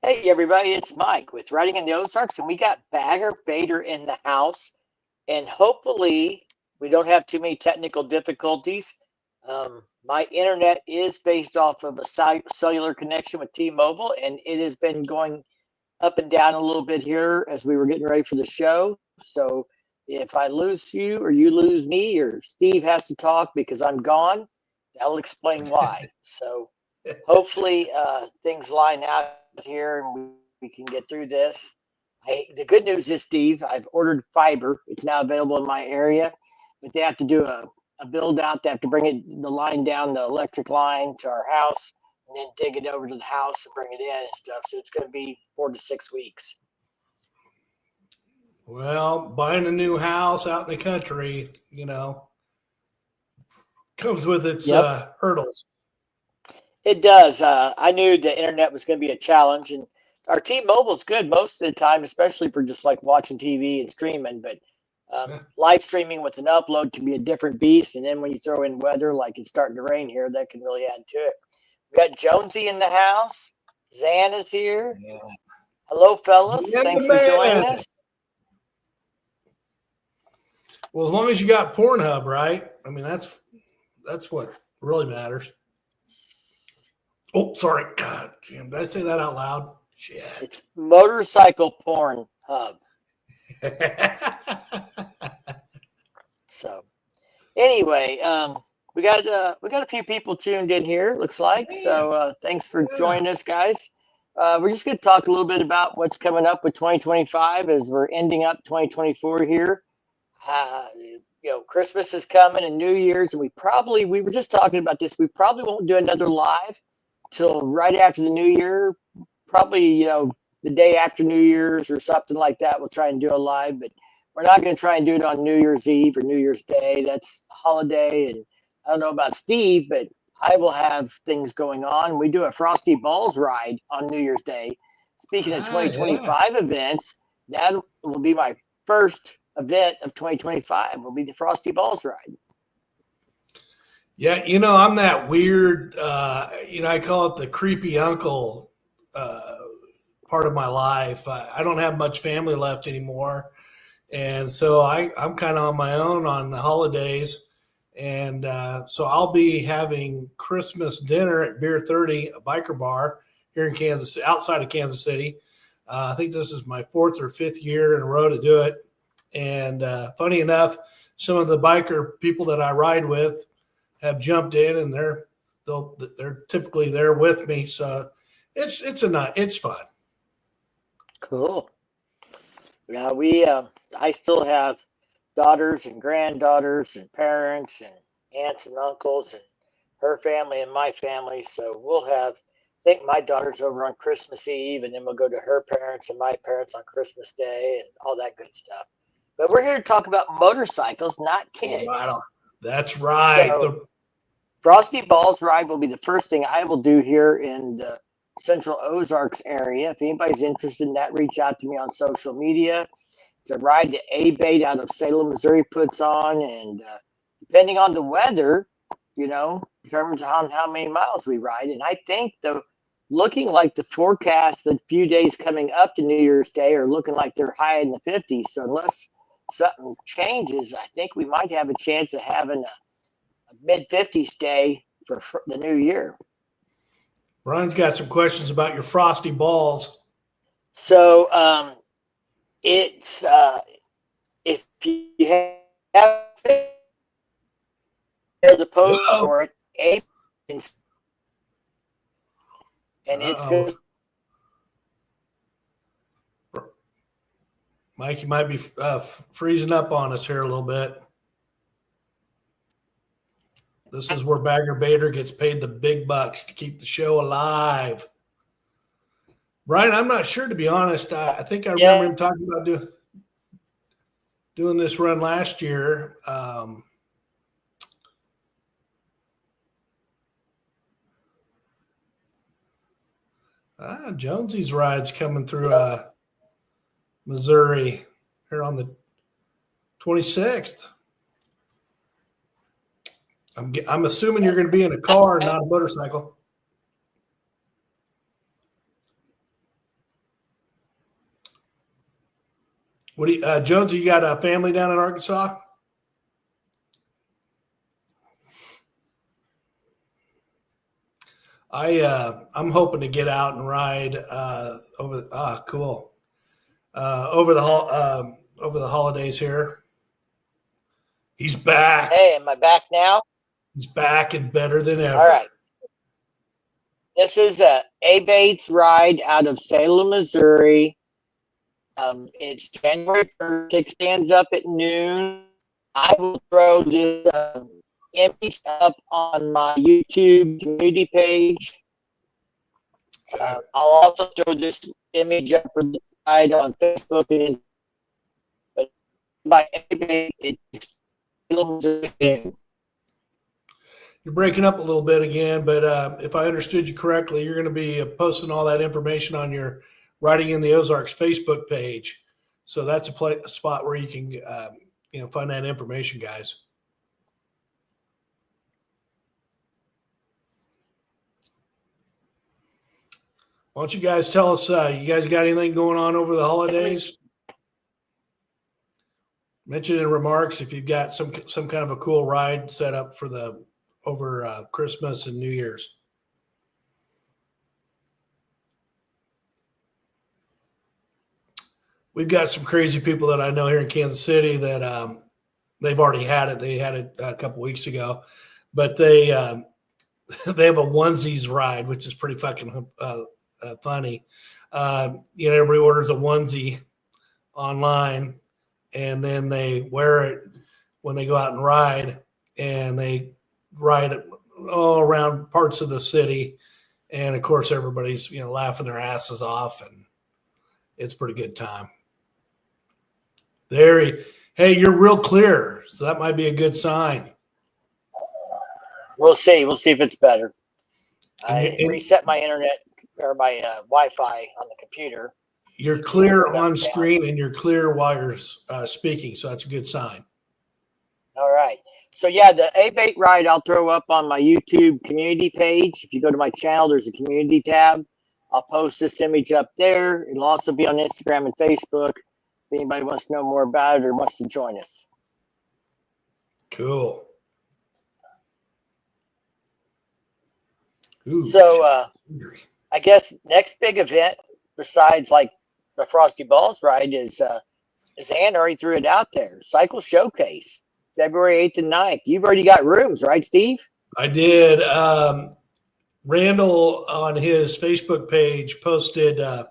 Hey everybody, it's Mike with Writing in the Ozarks, and we got Bagger Bader in the house, and hopefully we don't have too many technical difficulties. My internet is based off of a cellular connection with T-Mobile, and it has been going up and down a little bit here as we were getting ready for the show. So if I lose you or you lose me or Steve has to talk because I'm gone, I'll explain why. So hopefully things line out here and we can get through this. The good news is, Steve, I've ordered fiber. It's now available in my area, but they have to do a build out. They have to bring the line down, the electric line to our house, and then dig it over to the house and bring it in and stuff. So it's going to be 4 to 6 weeks. Well, buying a new house out in the country, comes with its Yep. hurdles. It does. I knew the internet was going to be a challenge, and our T-Mobile's good most of the time, especially for just like watching TV and streaming. But live streaming with an upload can be a different beast. And then when you throw in weather, like it's starting to rain here, that can really add to it. We got Jonesy in the house. Zan is here. Yeah. Hello, fellas. Yeah, thanks for joining us. Well, as long as you got Pornhub, right? I mean, that's what really matters. Oh, sorry. God, Jim, did I say that out loud? Shit. It's Motorcycle Porn Hub. So, anyway, we got a few people tuned in here. Looks like so. Thanks for joining us, guys. We're just going to talk a little bit about what's coming up with 2025 as we're ending up 2024 here. Christmas is coming and New Year's, and we were just talking about this. We probably won't do another live till right after the New Year. Probably, the day after New Year's or something like that. We'll try and do a live, but we're not going to try and do it on New Year's Eve or New Year's Day. That's a holiday, and I don't know about Steve, but I will have things going on. We do a Frosty Balls ride on New Year's Day. Speaking of 2025 events, that will be my first event of 2025. Will be the Frosty Balls ride. Yeah, I'm that weird, I call it the creepy uncle part of my life. I don't have much family left anymore. And so I'm kind of on my own on the holidays. And so I'll be having Christmas dinner at Beer 30, a biker bar here in Kansas, outside of Kansas City. I think this is my 4th or 5th year in a row to do it. And funny enough, some of the biker people that I ride with have jumped in, and they're typically there with me. So it's fun. Cool. Yeah, I still have daughters and granddaughters and parents and aunts and uncles and her family and my family. So we'll have, I think my daughter's over on Christmas Eve, and then we'll go to her parents and my parents on Christmas Day and all that good stuff. But we're here to talk about motorcycles, not kids. That's right. So, Frosty Balls ride will be the first thing I will do here in the Central Ozarks area. If anybody's interested in that, reach out to me on social media. It's a ride that A-Bait out of Salem, Missouri puts on, and depending on the weather, determines on how many miles we ride. And I think looking like the forecast, the few days coming up to New Year's Day are looking like they're high in the 50s. So unless something changes, I think we might have a chance of having a mid-50s day for the new year. Brian's got some questions about your Frosty Balls. So it's if you have the post for it, and it's good. Mike, you might be freezing up on us here a little bit. This is where Bagger Bader gets paid the big bucks to keep the show alive. Brian, I'm not sure, to be honest. I think I remember him talking about doing this run last year. Jonesy's ride's coming through Missouri here on the 26th. I'm assuming you're going to be in a car and not a motorcycle. What do you, Jonesy? You got a family down in Arkansas? Jonesy, you got a family down in Arkansas? I'm hoping to get out and ride over. Cool. Over the holidays here. He's back. Hey, am I back now? He's back and better than ever. All right. This is a Bates ride out of Salem, Missouri. It's January 1st. Kickstands up at noon. I will throw this image up on my YouTube community page. I'll also throw this image up for the ride on Facebook and but by it's You're breaking up a little bit again, but if I understood you correctly, you're going to be posting all that information on your Riding in the Ozarks Facebook page. So that's a spot where you can find that information, guys. Why don't you guys tell us, you guys got anything going on over the holidays? Mention in remarks if you've got some kind of a cool ride set up for over Christmas and New Year's. We've got some crazy people that I know here in Kansas City that they've already had it. They had it a couple weeks ago, but they have a onesies ride, which is pretty fucking funny. Everybody orders a onesie online, and then they wear it when they go out and ride, and they ride it all around parts of the city. And of course, everybody's laughing their asses off, and it's a pretty good time. Hey, you're real clear, so that might be a good sign. We'll see. We'll see if it's better. I reset my internet or my Wi-Fi on the computer. You're clear on screen and you're clear while you're speaking, so that's a good sign. All right. So yeah, the A-Bait ride I'll throw up on my YouTube community page. If you go to my channel, there's a community tab. I'll post this image up there. It'll also be on Instagram and Facebook. If anybody wants to know more about it or wants to join us. Cool. Ooh, so I guess next big event besides like the Frosty Balls ride is Ann already threw it out there. Cycle Showcase, February 8th and 9th. You've already got rooms, right, Steve? I did. Randall on his Facebook page posted a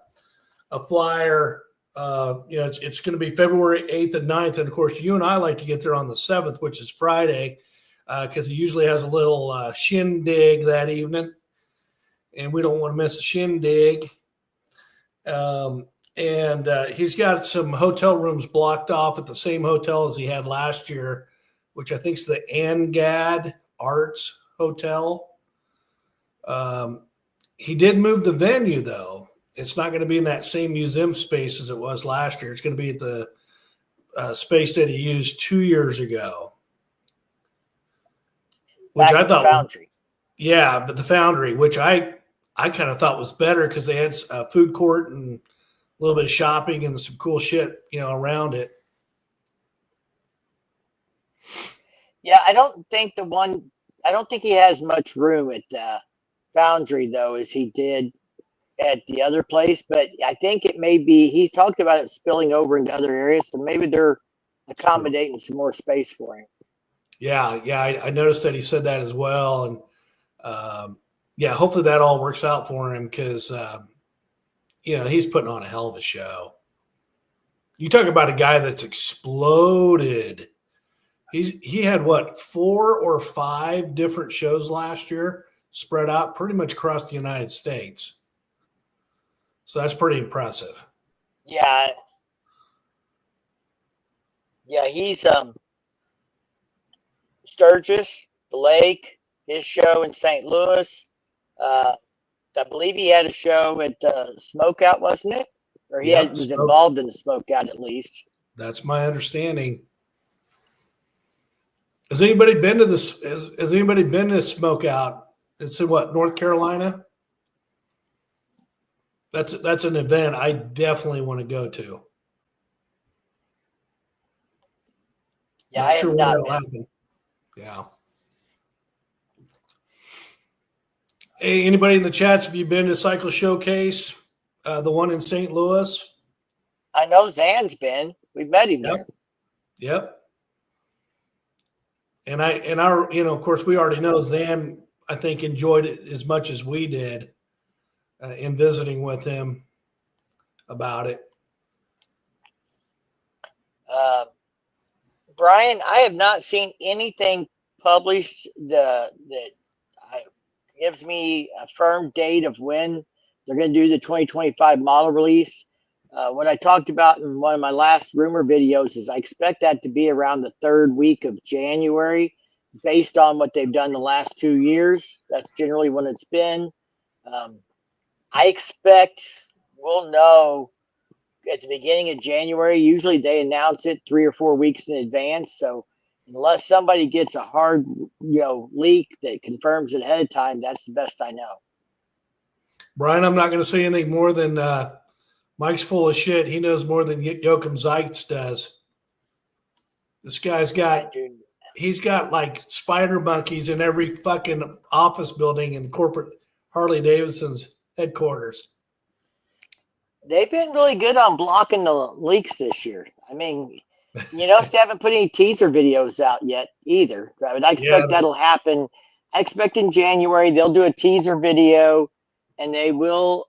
flyer. It's going to be February 8th and 9th. And of course, you and I like to get there on the 7th, which is Friday, because he usually has a little shindig that evening. And we don't want to miss a shindig. And he's got some hotel rooms blocked off at the same hotel as he had last year, which I think is the Angad Arts Hotel. He did move the venue, though. It's not going to be in that same museum space as it was last year. It's going to be at the space that he used 2 years ago. Which I thought, Foundry. Yeah, but the Foundry, which I kind of thought was better because they had a food court and a little bit of shopping and some cool shit, around it. Yeah, I don't think he has much room at Foundry though, as he did at the other place. But I think it may be he's talked about it spilling over into other areas, so maybe they're accommodating some more space for him. Yeah, I noticed that he said that as well, and hopefully that all works out for him because he's putting on a hell of a show. You talk about a guy that's exploded. He had 4 or 5 different shows last year, spread out pretty much across the United States. So that's pretty impressive. Yeah. Yeah, he's Sturgis, the Lake, his show in St. Louis. I believe he had a show at Smokeout, wasn't it? Or he was involved in the Smokeout at least. That's my understanding. Has anybody been to this? Has anybody been to Smokeout? It's in North Carolina? That's an event I definitely want to go to. Yeah, Not I sure have when not that'll been. happen. Yeah. Hey, anybody in the chats, have you been to Cycle Showcase, the one in St. Louis? I know Zan's been. We've met him Yep. there. Yep. And our, of course, we already know Zan, I think, enjoyed it as much as we did in visiting with him about it. Brian, I have not seen anything published that gives me a firm date of when they're going to do the 2025 model release. What I talked about in one of my last rumor videos is I expect that to be around the third week of January, based on what they've done the last 2 years. That's generally when it's been. I expect we'll know at the beginning of January. Usually they announce it 3 or 4 weeks in advance. So unless somebody gets a hard, leak that confirms it ahead of time, that's the best I know. Brian, I'm not going to say anything more than Mike's full of shit. He knows more than Joachim Zeitz does. This guy's he's got like spider monkeys in every fucking office building in corporate Harley Davidson's headquarters. They've been really good on blocking the leaks this year. I mean, they haven't put any teaser videos out yet either. I expect that'll happen. I expect in January they'll do a teaser video, and they will,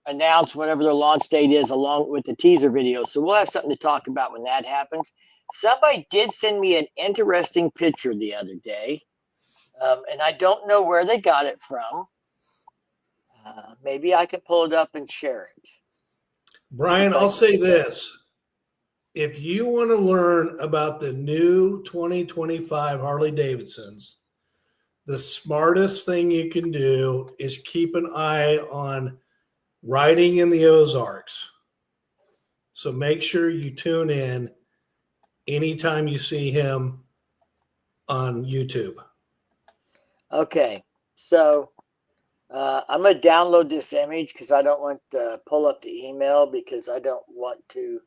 announce whatever their launch date is along with the teaser video. So we'll have something to talk about when that happens. Somebody did send me an interesting picture the other day, and I don't know where they got it from. Maybe I can pull it up and share it. Brian, I'll say this. If you want to learn about the new 2025 Harley Davidsons, the smartest thing you can do is keep an eye on Riding in the Ozarks. So make sure you tune in anytime you see him on YouTube. Okay, so I'm going to download this image because I don't want to pull up the email because I don't want to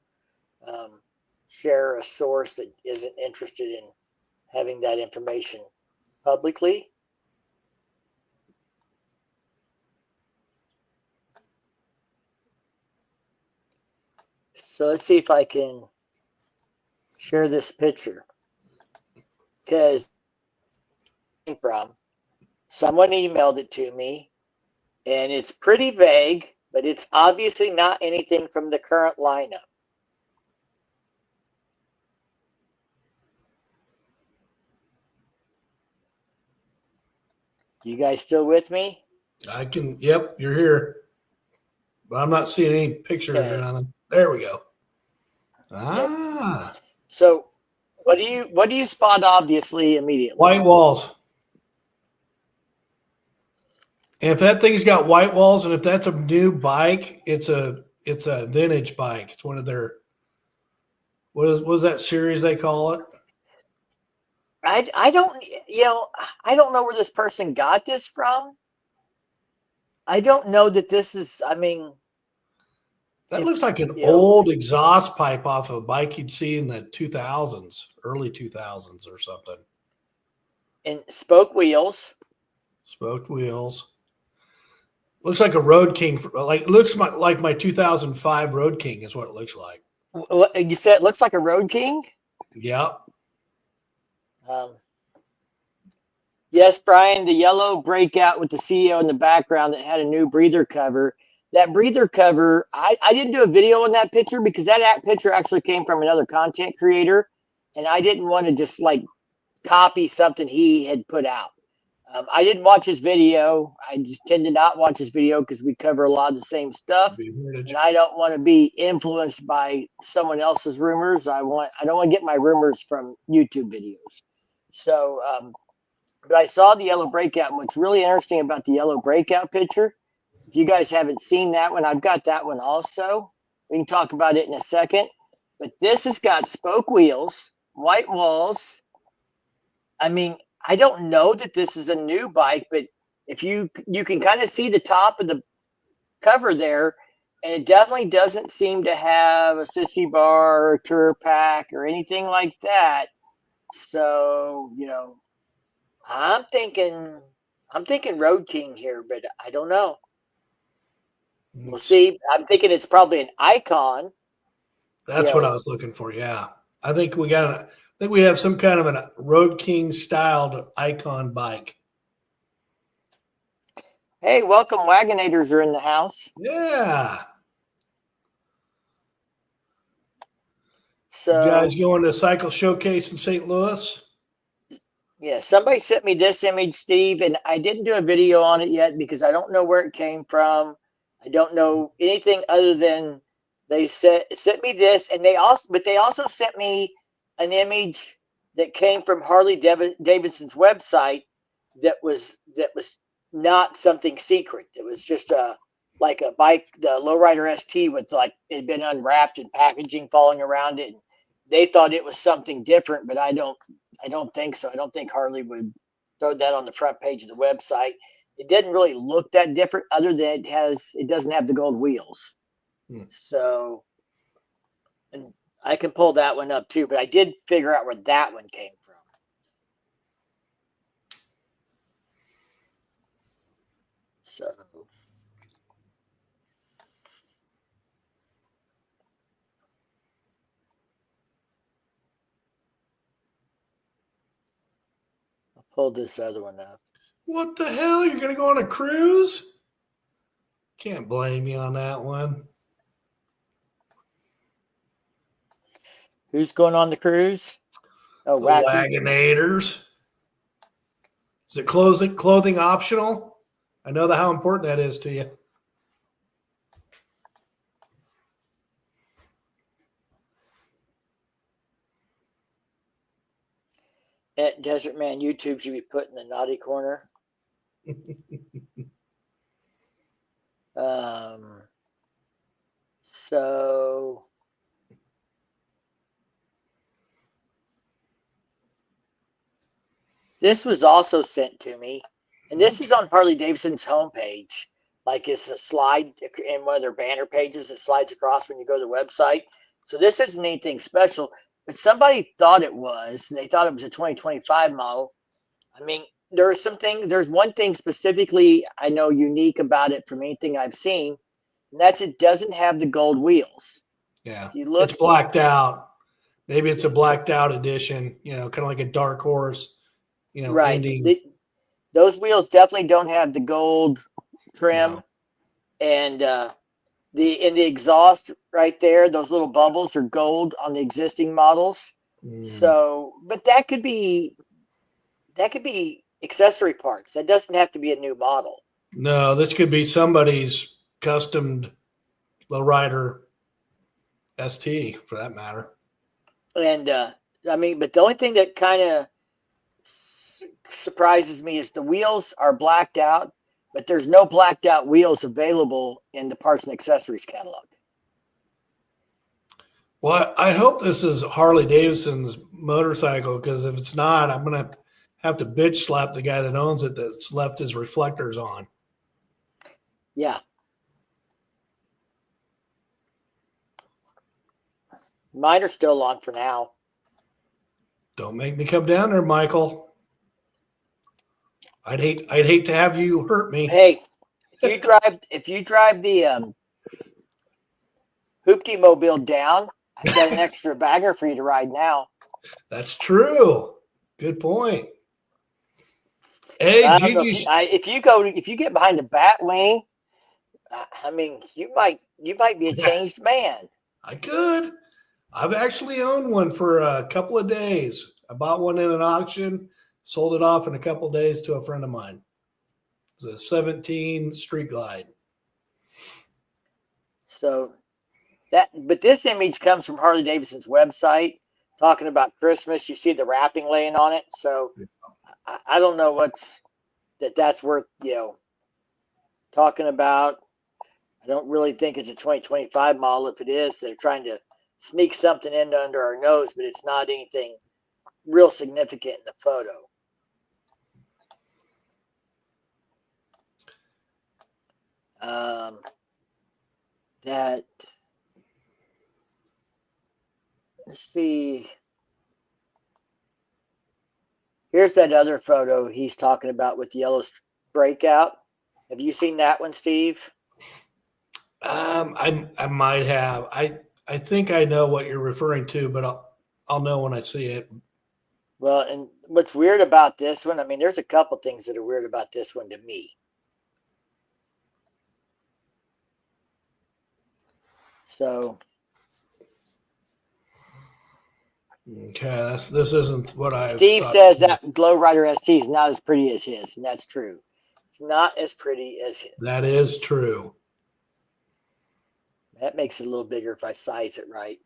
share a source that isn't interested in having that information publicly. So let's see if I can share this picture, because from someone emailed it to me, and it's pretty vague, but it's obviously not anything from the current lineup. You guys still with me? Yep, you're here. But I'm not seeing any pictures or nothing. There we go. Yep. So what do you spot obviously immediately? White walls. And if that thing's got white walls, and if that's a new bike, it's a vintage bike. It's one of their what is that series they call it? I don't know where this person got this from. I don't know that this is, that looks like an old exhaust pipe off a bike you'd see in the 2000s, early 2000s or something. And spoke wheels. Spoked wheels. Looks like a Road King. Looks like my 2005 Road King is what it looks like. You said it looks like a Road King? Yep. Yes, Brian, the yellow breakout with the CEO in the background that had a new breather cover. That breather cover, I didn't do a video on that picture because that picture actually came from another content creator, and I didn't want to just copy something he had put out. I didn't watch his video. I just tend to not watch his video because we cover a lot of the same stuff, and I don't want to be influenced by someone else's rumors. I don't want to get my rumors from YouTube videos. So, but I saw the yellow breakout, and what's really interesting about the yellow breakout picture, if you guys haven't seen that one, I've got that one also. We can talk about it in a second. But this has got spoke wheels, white walls. I don't know that this is a new bike, but if you can kind of see the top of the cover there, And it definitely doesn't seem to have a sissy bar or tour pack or anything like that. So, I'm thinking Road King here, but I don't know. We'll see. I'm thinking it's probably an Icon. That's what I was looking for. Yeah. I think we have some kind of a Road King styled Icon bike. Hey, welcome. Wagonators are in the house. Yeah. So, you guys going to Cycle Showcase in St. Louis? Yeah, somebody sent me this image, Steve, and I didn't do a video on it yet because I don't know where it came from. I don't know anything other than they sent me this, and they also sent me an image that came from Harley Davidson's website that was not something secret. It was just like a bike, the Lowrider ST with it had been unwrapped and packaging falling around it. They thought it was something different, but I don't think so. I don't think Harley would throw that on the front page of the website. It didn't really look that different, other than it doesn't have the gold wheels. So, and I can pull that one up too, but I did figure out where that one came from. So, I'll pull this other one up. What the hell? You're going to go on a cruise? Can't blame you on that one. Who's going on the cruise? Oh, the Wagonators. Is it clothing optional? I know how important that is to you. At Desert Man YouTube should be put in the naughty corner. So this was also sent to me, and this is on Harley Davidson's homepage. Like, it's a slide in one of their banner pages that slides across when you go to the website. So this isn't anything special, but somebody thought it was. They thought it was a 2025 model. I mean, there's one thing specifically I know unique about it from anything I've seen, and that's it doesn't have the gold wheels. Yeah, it's blacked out. Maybe it's a blacked out edition, kind of like a Dark Horse, right. Those wheels definitely don't have the gold trim. No. And in the exhaust right there, those little bubbles are gold on the existing models. So, but that could be accessory parts. That doesn't have to be a new model. No, this could be somebody's customed Lowrider ST for that matter. And I mean, but the only thing that kind of surprises me is the wheels are blacked out, but there's no blacked out wheels available in the parts and accessories catalog. Well, I hope this is Harley Davidson's motorcycle, because if it's not, I'm going to have to bitch slap the guy that owns it that's left his reflectors on. Yeah. Mine are still on for now. Don't make me come down there, Michael. I'd hate to have you hurt me. Hey, if you drive the Hoopty Mobile down, I've got an extra bagger for you to ride now. That's true. Good point. Hey, Gigi, if you get behind the bat wing, I mean, you might be a changed man. I could. I've actually owned one for a couple of days. I bought one in an auction, sold it off in a couple of days to a friend of mine. It was a 17 Street Glide. So but this image comes from Harley Davidson's website talking about Christmas. You see the wrapping laying on it. So I don't know that's worth, talking about. I don't really think it's a 2025 model. If it is, they're trying to sneak something in under our nose, but it's not anything real significant in the photo. that, let's see. Here's that other photo he's talking about with yellow breakout. Have you seen that one, Steve? I might have. I think I know what you're referring to, but I'll know when I see it. Well, and what's weird about this one, I mean, there's a couple things that are weird about this one to me. So, okay, this isn't what I. Steve says that Glow Rider ST is not as pretty as his, and that's true. It's not as pretty as his. That is true. That makes it a little bigger if I size it right.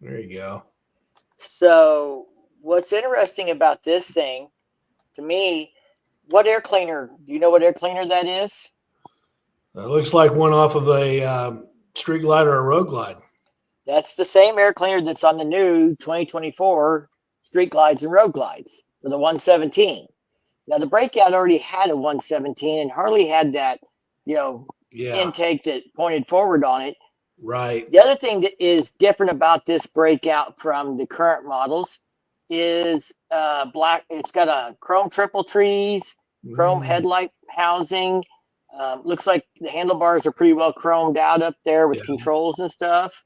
There you go. So, what's interesting about this thing, to me, what air cleaner? Do you know what air cleaner that is? It looks like one off of a Street Glide or a Road Glide. That's the same air cleaner that's on the new 2024 Street Glides and Road Glides for the 117. Now, the Breakout already had a 117 and hardly had that, intake that pointed forward on it. Right. The other thing that is different about this Breakout from the current models is black. It's got a chrome triple trees, chrome headlight housing. Looks like the handlebars are pretty well chromed out up there with controls and stuff.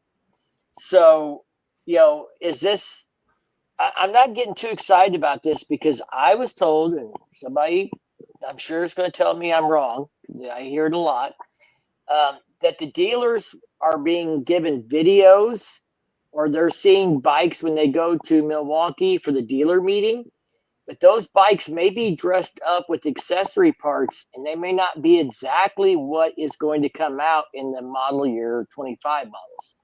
So, is this, I'm not getting too excited about this because I was told, and somebody I'm sure is going to tell me I'm wrong, I hear it a lot, that the dealers are being given videos or they're seeing bikes when they go to Milwaukee for the dealer meeting. But those bikes may be dressed up with accessory parts and they may not be exactly what is going to come out in the model year 25 models.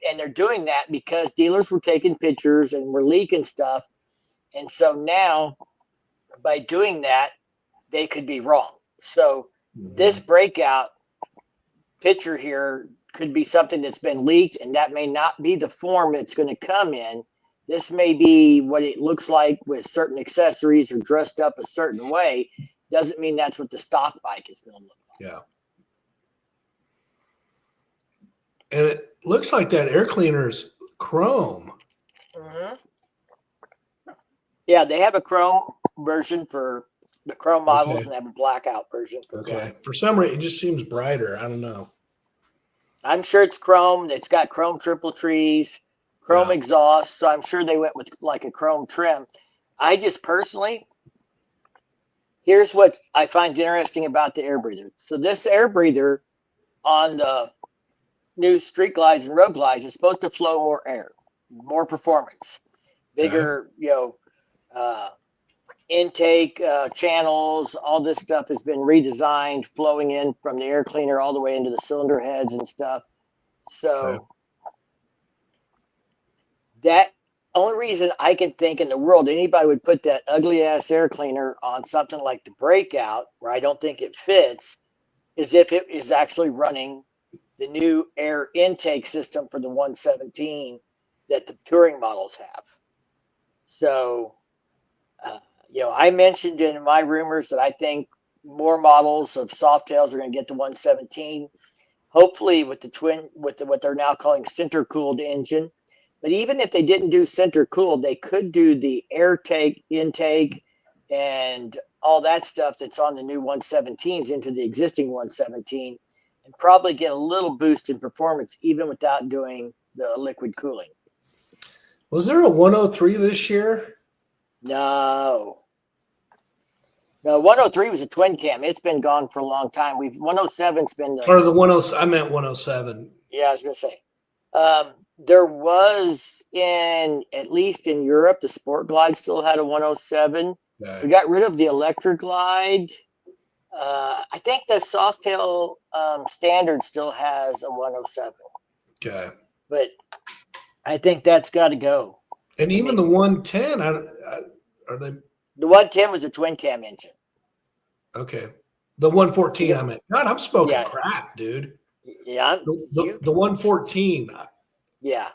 And they're doing that because dealers were taking pictures and were leaking stuff. And so now by doing that, they could be wrong. So this Breakout picture here could be something that's been leaked, and that may not be the form it's going to come in. This may be what it looks like with certain accessories or dressed up a certain way. Doesn't mean that's what the stock bike is going to look like. Yeah. And it looks like that air cleaner's chrome. Mm-hmm. Yeah, they have a chrome version for the chrome models and they have a blackout version for black. For some reason, it just seems brighter. I don't know. I'm sure it's chrome. It's got chrome triple trees, chrome exhaust. So I'm sure they went with like a chrome trim. I just personally, here's what I find interesting about the air breather. So this air breather on the new Street Glides and Road Glides is supposed to flow more air, more performance, bigger, intake channels. All this stuff has been redesigned, flowing in from the air cleaner all the way into the cylinder heads and stuff. So that only reason I can think in the world anybody would put that ugly ass air cleaner on something like the Breakout, where I don't think it fits, is if it is actually running the new air intake system for the 117 that the touring models have. So, I mentioned in my rumors that I think more models of Softails are going to get the 117, hopefully with what they're now calling center cooled engine. But even if they didn't do center cooled, they could do the air intake and all that stuff that's on the new 117s into the existing 117 and probably get a little boost in performance even without doing the liquid cooling. Was there a 103 this year? No. 103 was a twin cam. It's been gone for a long time. 107's been or the 107. I meant 107. Yeah, I was going to say. There was at least in Europe, the Sport Glide still had a 107. Okay. We got rid of the Electric Glide. I think the Softail standard still has a 107. Okay. But I think that's got to go. And even the 110, are they? The 110 was a twin cam engine. Okay. The 114, I meant. God, I'm smoking crap, dude. Yeah. The 114. Yeah.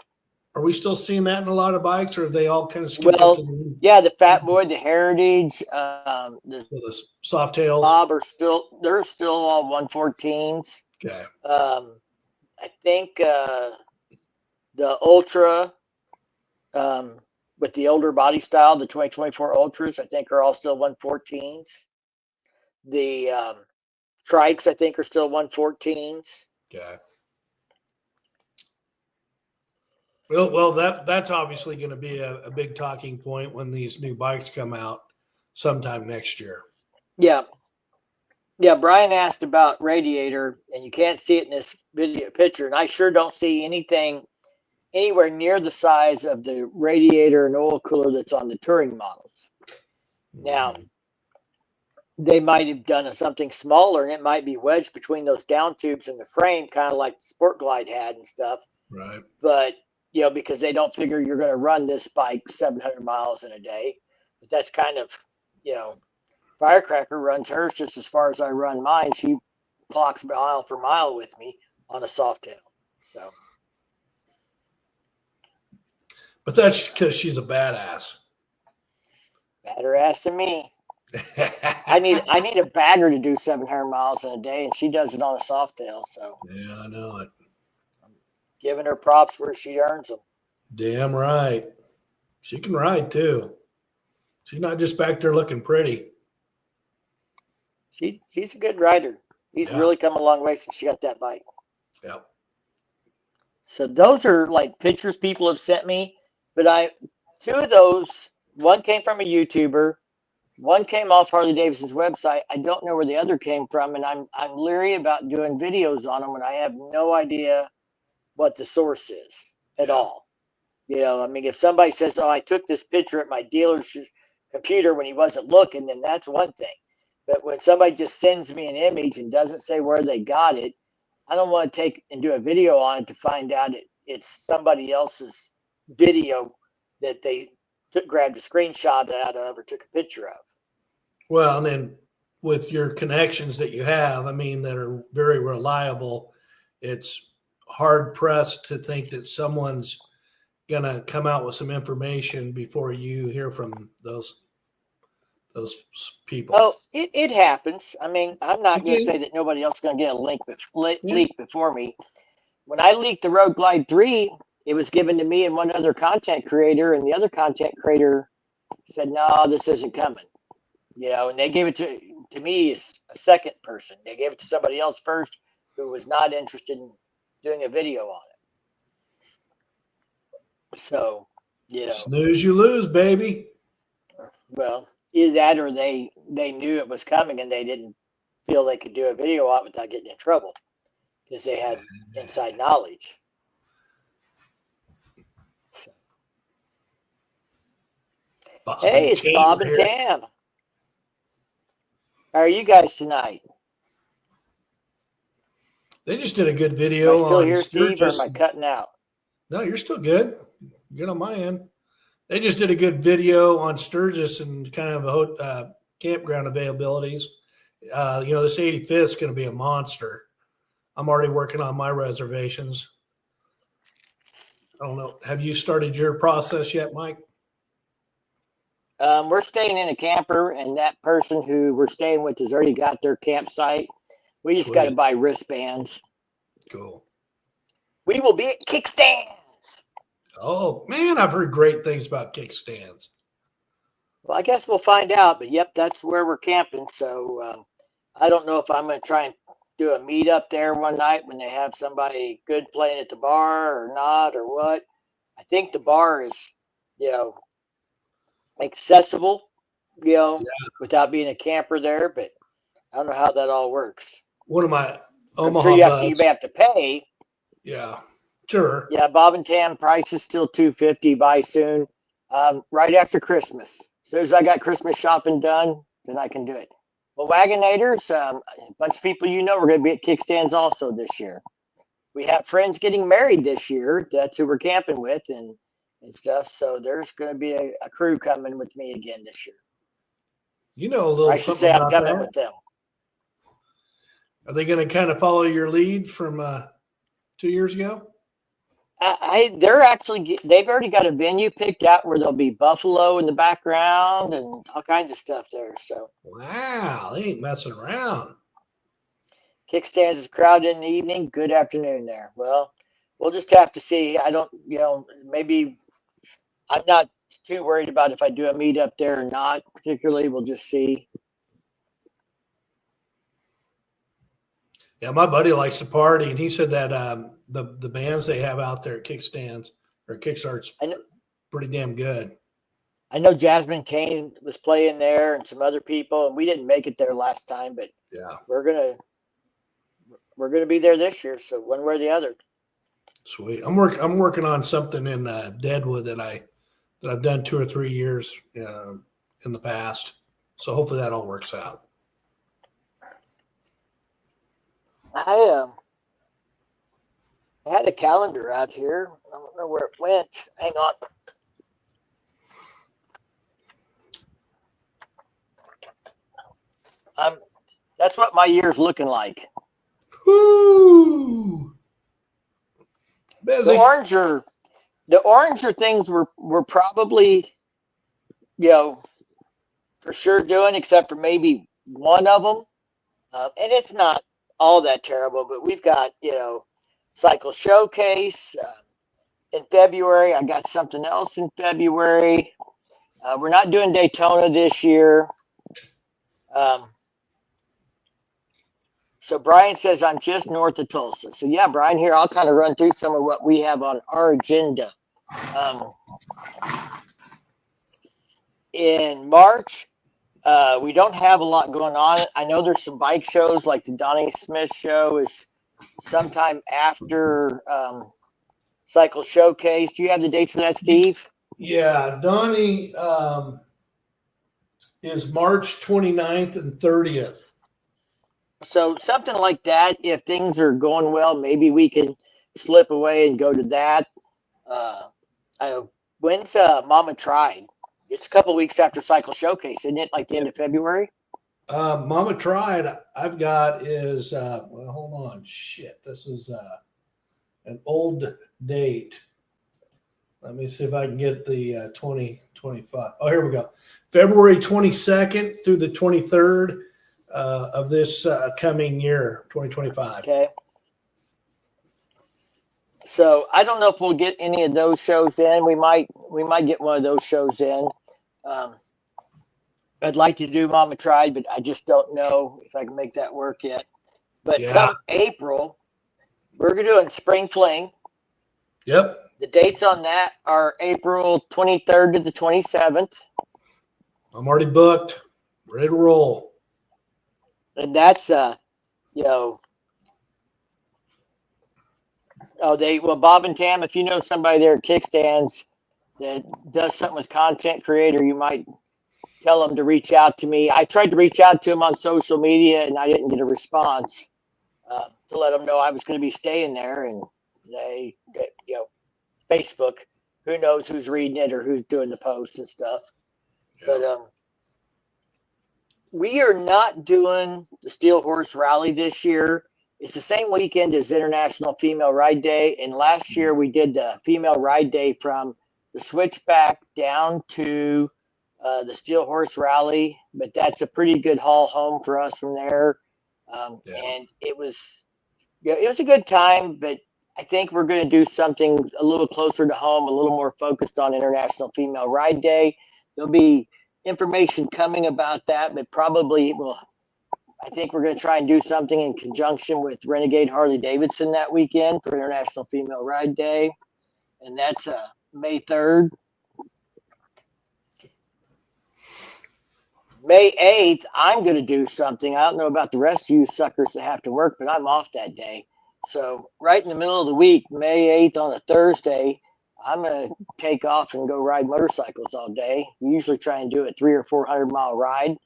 Are we still seeing that in a lot of bikes, or have they all kind of skipped up to the Fat Boy, the Heritage, the Softails, Bob they're still all 114s. Okay. I think the Ultra with the older body style, the 2024 Ultras, I think are all still 114s. The Trikes, I think, are still 114s. Okay. Well, that's obviously going to be a big talking point when these new bikes come out sometime next year. Yeah. Yeah, Brian asked about radiator, and you can't see it in this video picture, and I sure don't see anything anywhere near the size of the radiator and oil cooler that's on the touring models. Now, they might have done something smaller, and it might be wedged between those down tubes in the frame, kind of like the Sport Glide had and stuff. Right. But, you know, because they don't figure you're going to run this bike 700 miles in a day. But that's kind of, you know, Firecracker runs hers just as far as I run mine. She clocks mile for mile with me on a Softail. So. But that's because she's a badass. Better ass than me. I need a bagger to do 700 miles in a day, and she does it on a Softail. So yeah, I know it. I'm giving her props where she earns them. Damn right. She can ride too. She's not just back there looking pretty. She's a good rider. He's really come a long way since she got that bike. Yeah. So those are like pictures people have sent me, but two of those, one came from a YouTuber, one came off Harley Davidson's website. I don't know where the other came from, and I'm leery about doing videos on them when I have no idea what the source is at all. You know, I mean, if somebody says, "Oh, I took this picture at my dealer's computer when he wasn't looking," then that's one thing. But when somebody just sends me an image and doesn't say where they got it, I don't want to take and do a video on it to find out it's somebody else's video that they grabbed a screenshot out of or took a picture of. Well, and then with your connections that you have, I mean, that are very reliable, it's hard pressed to think that someone's going to come out with some information before you hear from those people. Oh, it happens. I mean, I'm not going to say that nobody else is going to get a leak before me. When I leaked the Road Glide 3, it was given to me and one other content creator, and the other content creator said, "No, this isn't coming." You know, and they gave it to me as a second person. They gave it to somebody else first who was not interested in doing a video on it. So, you know. Snooze, you lose, baby. Well, either that or they knew it was coming and they didn't feel they could do a video on it without getting in trouble because they had inside knowledge. So. Hey, it's Bob and Tam. How are you guys tonight? They just did a good video. Am I still here, Steve, or am I cutting out? No, you're still good. Good on my end. They just did a good video on Sturgis and kind of campground availabilities. You know, this 85th is going to be a monster. I'm already working on my reservations. I don't know. Have you started your process yet, Mike? We're staying in a camper, and that person who we're staying with has already got their campsite. We just got to buy wristbands. Cool. We will be at Kickstands. Oh, man, I've heard great things about Kickstands. Well, I guess we'll find out. But, yep, that's where we're camping. So I don't know if I'm going to try and do a meetup there one night when they have somebody good playing at the bar or not or what. I think the bar is, you know, accessible, you know, without being a camper there. But I don't know how that all works. One of my Omaha you may have to pay. Yeah. Sure. Yeah, Bob and Tam price is still $250. Buy soon, right after Christmas. As soon as I got Christmas shopping done, then I can do it. Well, Wagonators, a bunch of people we're going to be at Kickstands also this year. We have friends getting married this year. That's who we're camping with and stuff. So there's going to be a crew coming with me again this year. You know a little. I should say I'm coming with them. Are they going to kind of follow your lead from 2 years ago? They've already got a venue picked out where there'll be buffalo in the background and all kinds of stuff there. So wow, they ain't messing around. Kickstands is crowded in the evening. Good afternoon there. Well, we'll just have to see. I don't, maybe I'm not too worried about if I do a meetup there or not, particularly. We'll just see. Yeah, my buddy likes to party, and he said that the bands they have out there at Kickstands or Kickstart's pretty damn good. I know Jasmine Kane was playing there and some other people, and we didn't make it there last time, but yeah, we're gonna be there this year. So one way or the other. Sweet. I'm working on something in Deadwood that I've done 2 or 3 years in the past. So hopefully that all works out. I had a calendar out here. I don't know where it went. Hang on. That's what my year's looking like. Woo! Busy. The oranger things were probably, for sure doing, except for maybe one of them. And it's not all that terrible, but we've got, Cycle Showcase in February. I got something else in February. We're not doing Daytona this year. So Brian says I'm just north of Tulsa. So yeah, Brian, here I'll kind of run through some of what we have on our agenda. In March, we don't have a lot going on. I know there's some bike shows, like the Donnie Smith show is sometime after Cycle Showcase. Do you have the dates for that, Steve? Yeah, Donnie is March 29th and 30th. So something like that, if things are going well, maybe we can slip away and go to that. When's Mama Tried? It's a couple weeks after Cycle Showcase, isn't it? Like the end of February? Mama Tried, I've got is, hold on. Shit, this is an old date. Let me see if I can get the 2025. Oh, here we go. February 22nd through the 23rd. Of this coming year, 2025. Okay. So I don't know if we'll get any of those shows in. We might get one of those shows in. I'd like to do Mama Tried, but I just don't know if I can make that work yet. But come April, we're doing Spring Fling. Yep. The dates on that are April 23rd to the 27th. I'm already booked, ready to roll. And that's, Bob and Tam, if you know somebody there at Kickstands that does something with content creator, you might tell them to reach out to me. I tried to reach out to them on social media and I didn't get a response to let them know I was going to be staying there. And they, Facebook, who knows who's reading it or who's doing the posts and stuff. Yeah. But, we are not doing the Steel Horse Rally this year. It's the same weekend as International Female Ride Day. And last year we did the Female Ride Day from the Switchback down to the Steel Horse Rally. But that's a pretty good haul home for us from there. And it was a good time. But I think we're going to do something a little closer to home, a little more focused on International Female Ride Day. There'll be information coming about that, but probably I think we're going to try and do something in conjunction with Renegade Harley Davidson that weekend for International Female Ride Day, and that's May 3rd. May 8th, I'm going to do something. I don't know about the rest of you suckers that have to work, but I'm off that day. So right in the middle of the week, May 8th on a Thursday, I'm going to take off and go ride motorcycles all day. We usually try and do a 300 or 400 mile ride.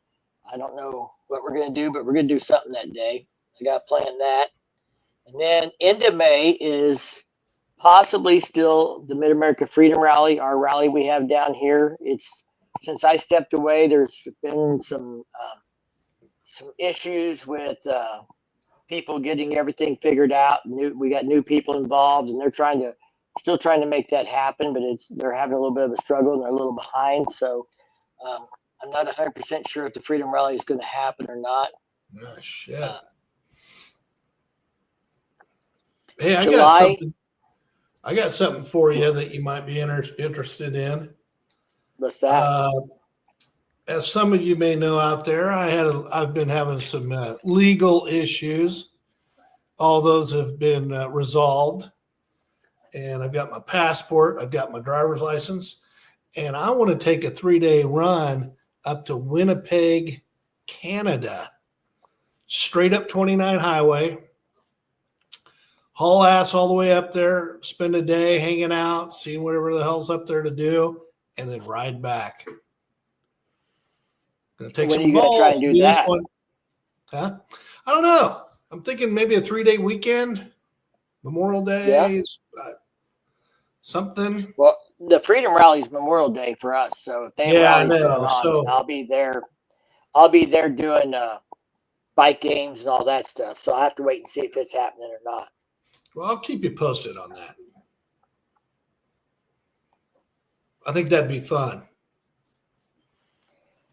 I don't know what we're going to do, but we're going to do something that day. I got planned that. And then end of May is possibly still the Mid-America Freedom Rally, our rally we have down here. It's since I stepped away, there's been some issues with people getting everything figured out. We got new people involved, and they're still trying to make that happen, but they're having a little bit of a struggle and they're a little behind. So I'm not 100% sure if the Freedom Rally is going to happen or not. Oh, shit. Hey, July. I got something for you that you might be interested in. What's that? As some of you may know out there, I've been having some legal issues. All those have been resolved, and I've got my passport, I've got my driver's license, and I want to take a 3-day run up to Winnipeg, Canada, straight up 29 highway, haul ass all the way up there, spend a day hanging out, seeing whatever the hell's up there to do, and then ride back. Gonna take When are some you going to try balls. and do Do this that? one. Huh? I don't know. I'm thinking maybe a 3-day weekend, Memorial Day, something. Well, the Freedom Rally is Memorial Day for us, so if they have Yeah, I rallies going know. on, So then I'll be there. I'll be there doing bike games and all that stuff. So I have to wait and see if it's happening or not. well, I'll keep you posted on that. I think that'd be fun.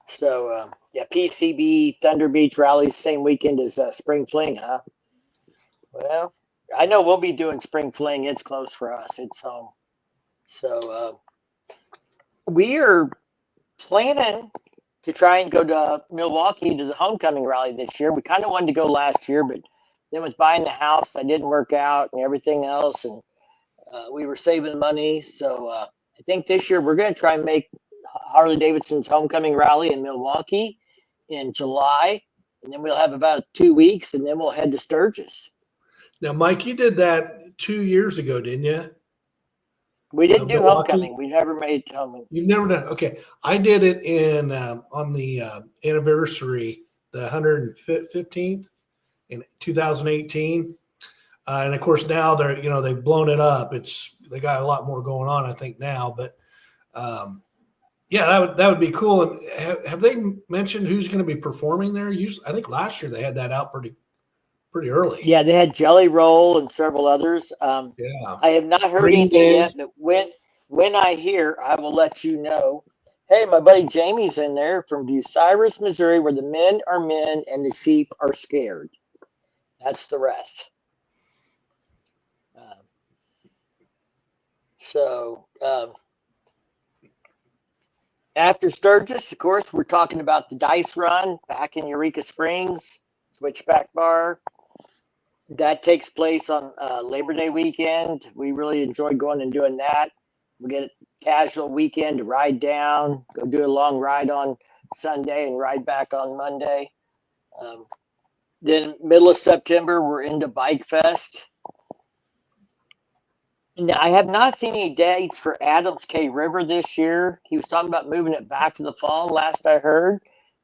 So yeah, PCB Thunder Beach rallies same weekend as Spring Fling, huh? Well, I know we'll be doing Spring Fling. It's close for us. It's home. So we are planning to try and go to Milwaukee to the homecoming rally this year. We kind of wanted to go last year, but then with buying the house, that didn't work out and everything else, and we were saving money. So I think this year we're going to try and make Harley Davidson's homecoming rally in Milwaukee in July, and then we'll have about 2 weeks, and then we'll head to Sturgis. Now, Mike, you did that 2 years ago, didn't you? We didn't do Milwaukee? homecoming. We never made homecoming. You've never done. Okay, I did it in on the anniversary, the 115th in 2018, and of course now they've blown it up. They got a lot more going on, I think now, but yeah, that would be cool. And have they mentioned who's going to be performing there? Usually, I think last year they had that out pretty early. Yeah, they had Jelly Roll and several others. Yeah, I have not heard Green anything Day. yet, but when I hear, I will let you know. Hey, my buddy Jamie's in there from Bucyrus, Missouri, where the men are men and the sheep are scared. That's the rest. So after Sturgis, of course, we're talking about the Dice Run back in Eureka Springs, Switchback Bar. That takes place on Labor Day weekend. We really enjoy going and doing that. We get a casual weekend to ride down, go do a long ride on Sunday and ride back on Monday. Then middle of September, we're into Bike Fest. Now, I have not seen any dates for Adams K River this year. He was talking about moving it back to the fall, last I heard.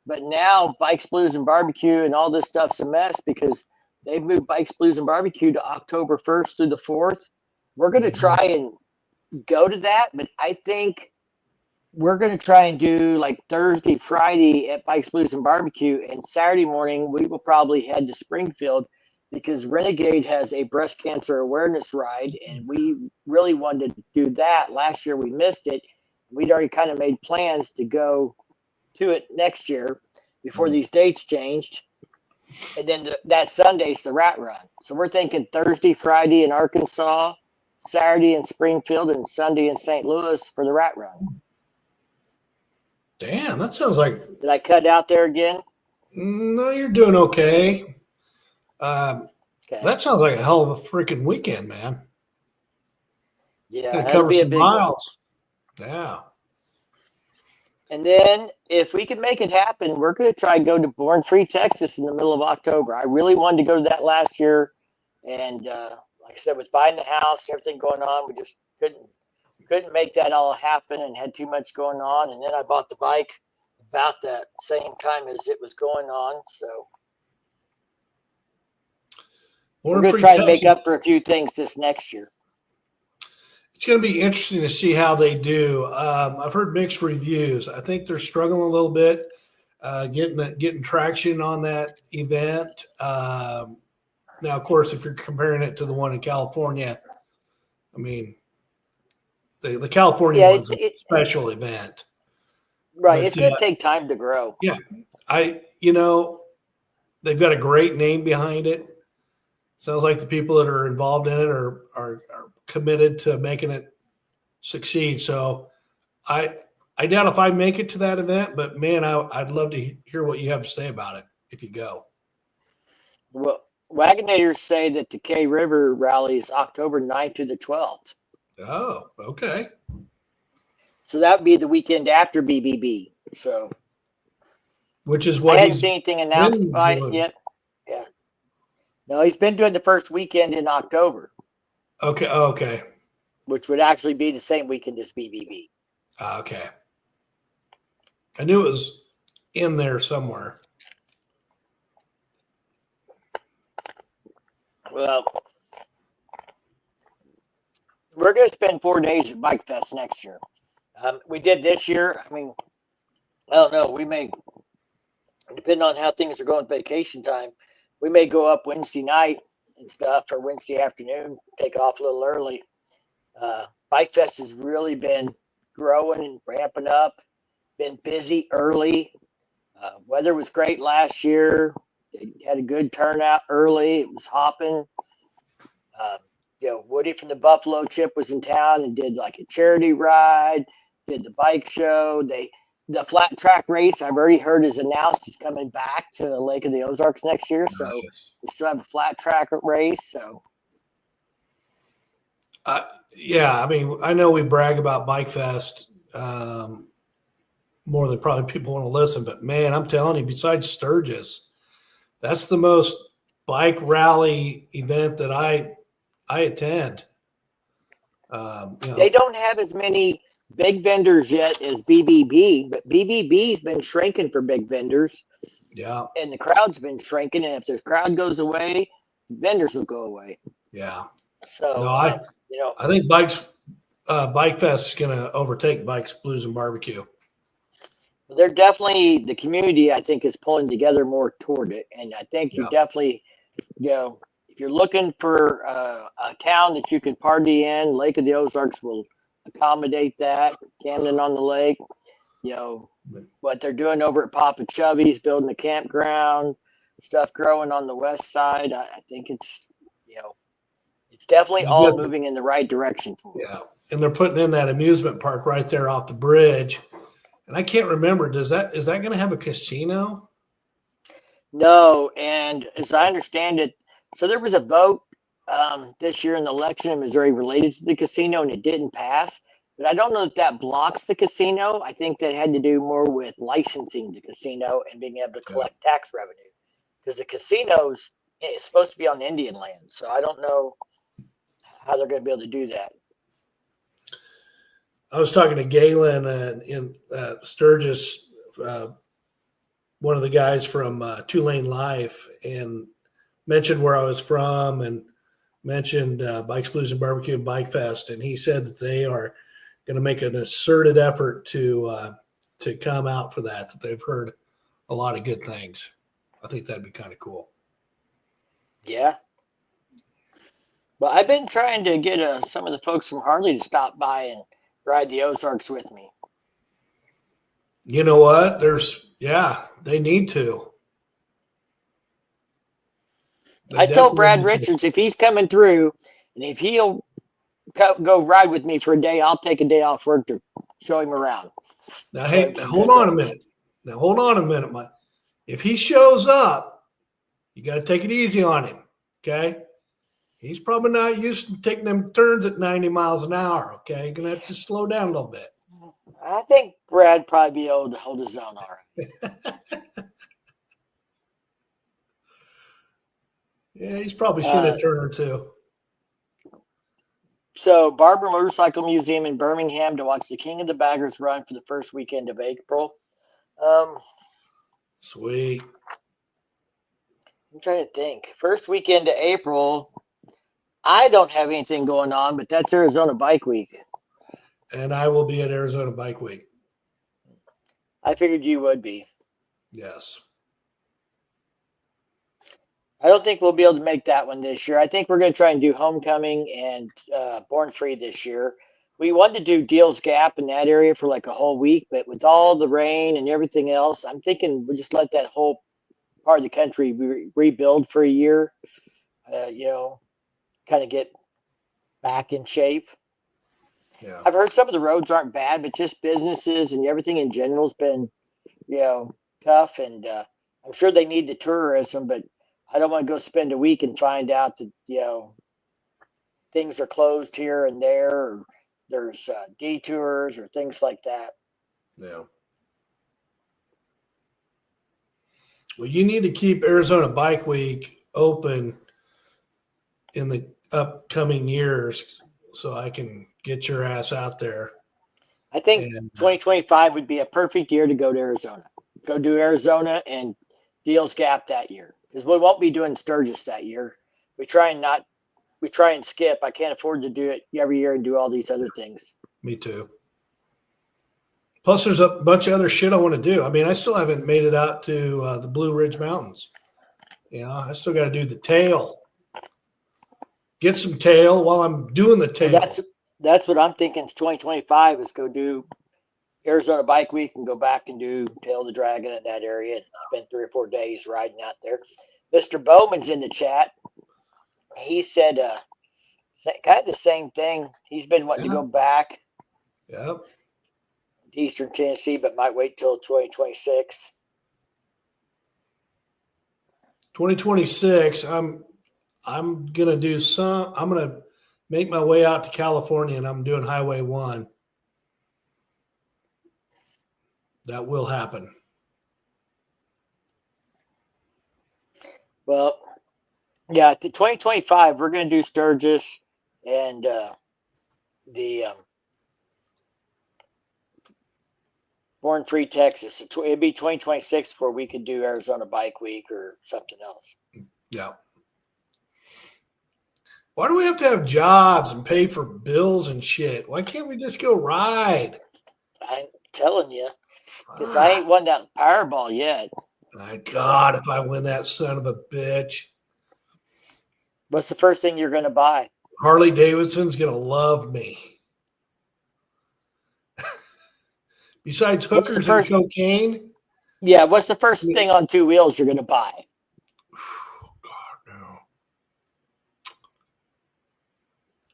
But now Bikes, Blues, and Barbecue and all this stuff's a mess because they've moved Bikes, Blues, and Barbecue to October 1st through the 4th. We're going to try and go to that, but I think we're going to try and do like Thursday, Friday at Bikes, Blues, and Barbecue, and Saturday morning we will probably head to Springfield because Renegade has a breast cancer awareness ride, and we really wanted to do that. Last year we missed it. We'd already kind of made plans to go to it next year before these dates changed. And then that Sunday's the Rat Run. So we're thinking Thursday, Friday in Arkansas, Saturday in Springfield, and Sunday in St. Louis for the Rat Run. Damn, that sounds like. Did I cut out there again? No, you're doing okay. Okay. That sounds like a hell of a freaking weekend, man. Yeah, Gonna that'll cover be a some big one. miles. Yeah. And then if we can make it happen, we're going to try and go to Born Free, Texas in the middle of October. I really wanted to go to that last year. And like I said, with buying the house and everything going on, we just couldn't make that all happen and had too much going on. And then I bought the bike about that same time as it was going on. So we're going to try and make up for a few things this next year. It's going to be interesting to see how they do. I've heard mixed reviews. I think they're struggling a little bit getting traction on that event. Now, of course, if you're comparing it to the one in California, I mean, the California one's a special event. Right. But it's going to take time to grow. Yeah. They've got a great name behind it. Sounds like the people that are involved in it are committed to making it succeed. So I doubt if I make it to that event, but man, I'd love to hear what you have to say about it if you go. Well, Wagonators say that the K River rally is October 9th to the 12th. Oh, okay. So that would be the weekend after BBB. So, which is what I hadn't seen anything announced by it yet. Yeah. No, he's been doing the first weekend in October. Okay. Okay. Which would actually be the same weekend as BBB. Okay. I knew it was in there somewhere. Well, we're going to spend 4 days at Bike Fest next year. We did this year. I mean, I don't know. We may, depending on how things are going vacation time, we may go up Wednesday night and stuff, or Wednesday afternoon, take off a little early. Bike Fest has really been growing and ramping up, been busy early. Weather was great last year. They had a good turnout early. It was hopping. Woody from the Buffalo Chip was in town and did like a charity ride, did the bike show. The flat track race, I've already heard, is announced. It's coming back to the Lake of the Ozarks next year. So we still have a flat track race. So yeah, I mean, I know we brag about Bike Fest more than probably people want to listen, but man, I'm telling you, besides Sturgis, that's the most bike rally event that I attend. They don't have as many big vendors yet as BBB, but BBB's been shrinking for big vendors. Yeah. And the crowd's been shrinking, and if the crowd goes away, vendors will go away. Yeah. So, no, I think Bike Fest is going to overtake Bikes, Blues, and Barbecue. They're definitely, the community, I think, is pulling together more toward it. And I think you definitely, if you're looking for a town that you can party in, Lake of the Ozarks will accommodate that. Camden on the Lake, what they're doing over at Papa Chubby's, building a campground, stuff growing on the west side. I think it's, it's definitely all moving in the right direction for it. Yeah. And they're putting in that amusement park right there off the bridge. And I can't remember, is that going to have a casino? No. And as I understand it, so there was a vote this year in the election in Missouri related to the casino, and it didn't pass. But I don't know if that blocks the casino. I think that had to do more with licensing the casino and being able to collect tax revenue. Because the casino's supposed to be on Indian land. So I don't know how they're going to be able to do that. I was talking to Galen in Sturgis, one of the guys from Tulane Life, and mentioned where I was from and mentioned Bikes, Blues, and Barbecue and Bike Fest. And he said that they are going to make an asserted effort to come out for that they've heard a lot of good things. I think that'd be kind of cool. Yeah. Well, I've been trying to get some of the folks from Harley to stop by and ride the Ozarks with me. You know what? They need to. I told Brad Richards if he's coming through and if he'll go ride with me for a day, I'll take a day off work to show him around. Now, hey, hold on a minute. Mike. If he shows up, you got to take it easy on him, okay? He's probably not used to taking them turns at 90 miles an hour, okay? You're going to have to slow down a little bit. I think Brad probably be able to hold his own all right. Yeah, he's probably seen a turn or two. So, Barber Motorcycle Museum in Birmingham to watch the King of the Baggers run for the first weekend of April. Sweet. I'm trying to think. First weekend of April, I don't have anything going on, but that's Arizona Bike Week. And I will be at Arizona Bike Week. I figured you would be. Yes. I don't think we'll be able to make that one this year. I think we're going to try and do Homecoming and Born Free this year. We wanted to do Deals Gap in that area for like a whole week, but with all the rain and everything else, I'm thinking we'll just let that whole part of the country rebuild for a year. kind of get back in shape. Yeah. I've heard some of the roads aren't bad, but just businesses and everything in general has been, tough. And I'm sure they need the tourism, but I don't want to go spend a week and find out that, things are closed here and there, or there's detours or things like that. Yeah. Well, you need to keep Arizona Bike Week open in the upcoming years so I can get your ass out there. I think 2025 would be a perfect year to go to Arizona. Go do Arizona and Deals Gap that year, because we won't be doing Sturgis that year. We try and skip. I can't afford to do it every year and do all these other things. Me too. Plus, there's a bunch of other shit I want to do. I mean, I still haven't made it out to the Blue Ridge Mountains. I still got to do the tail. Get some tail while I'm doing the tail. Well, that's what I'm thinking. 2025 is go do Arizona Bike Week and go back and do Tail of the Dragon in that area and spend 3 or 4 days riding out there. Mr. Bowman's in the chat. He said kind of the same thing. He's been wanting to go back. Yep. To Eastern Tennessee, but might wait till 2026. 2026, I'm gonna do I'm gonna make my way out to California, and I'm doing Highway 1. That will happen. Well, yeah, 2025, we're going to do Sturgis and the Born Free Texas. It'd be 2026 before we could do Arizona Bike Week or something else. Yeah. Why do we have to have jobs and pay for bills and shit? Why can't we just go ride? I'm telling you, because I ain't won that Powerball yet. My God, if I win that son of a bitch. What's the first thing you're going to buy? Harley Davidson's going to love me. Besides hookers and cocaine? Yeah, what's the first thing on 2 wheels you're going to buy? Oh, God,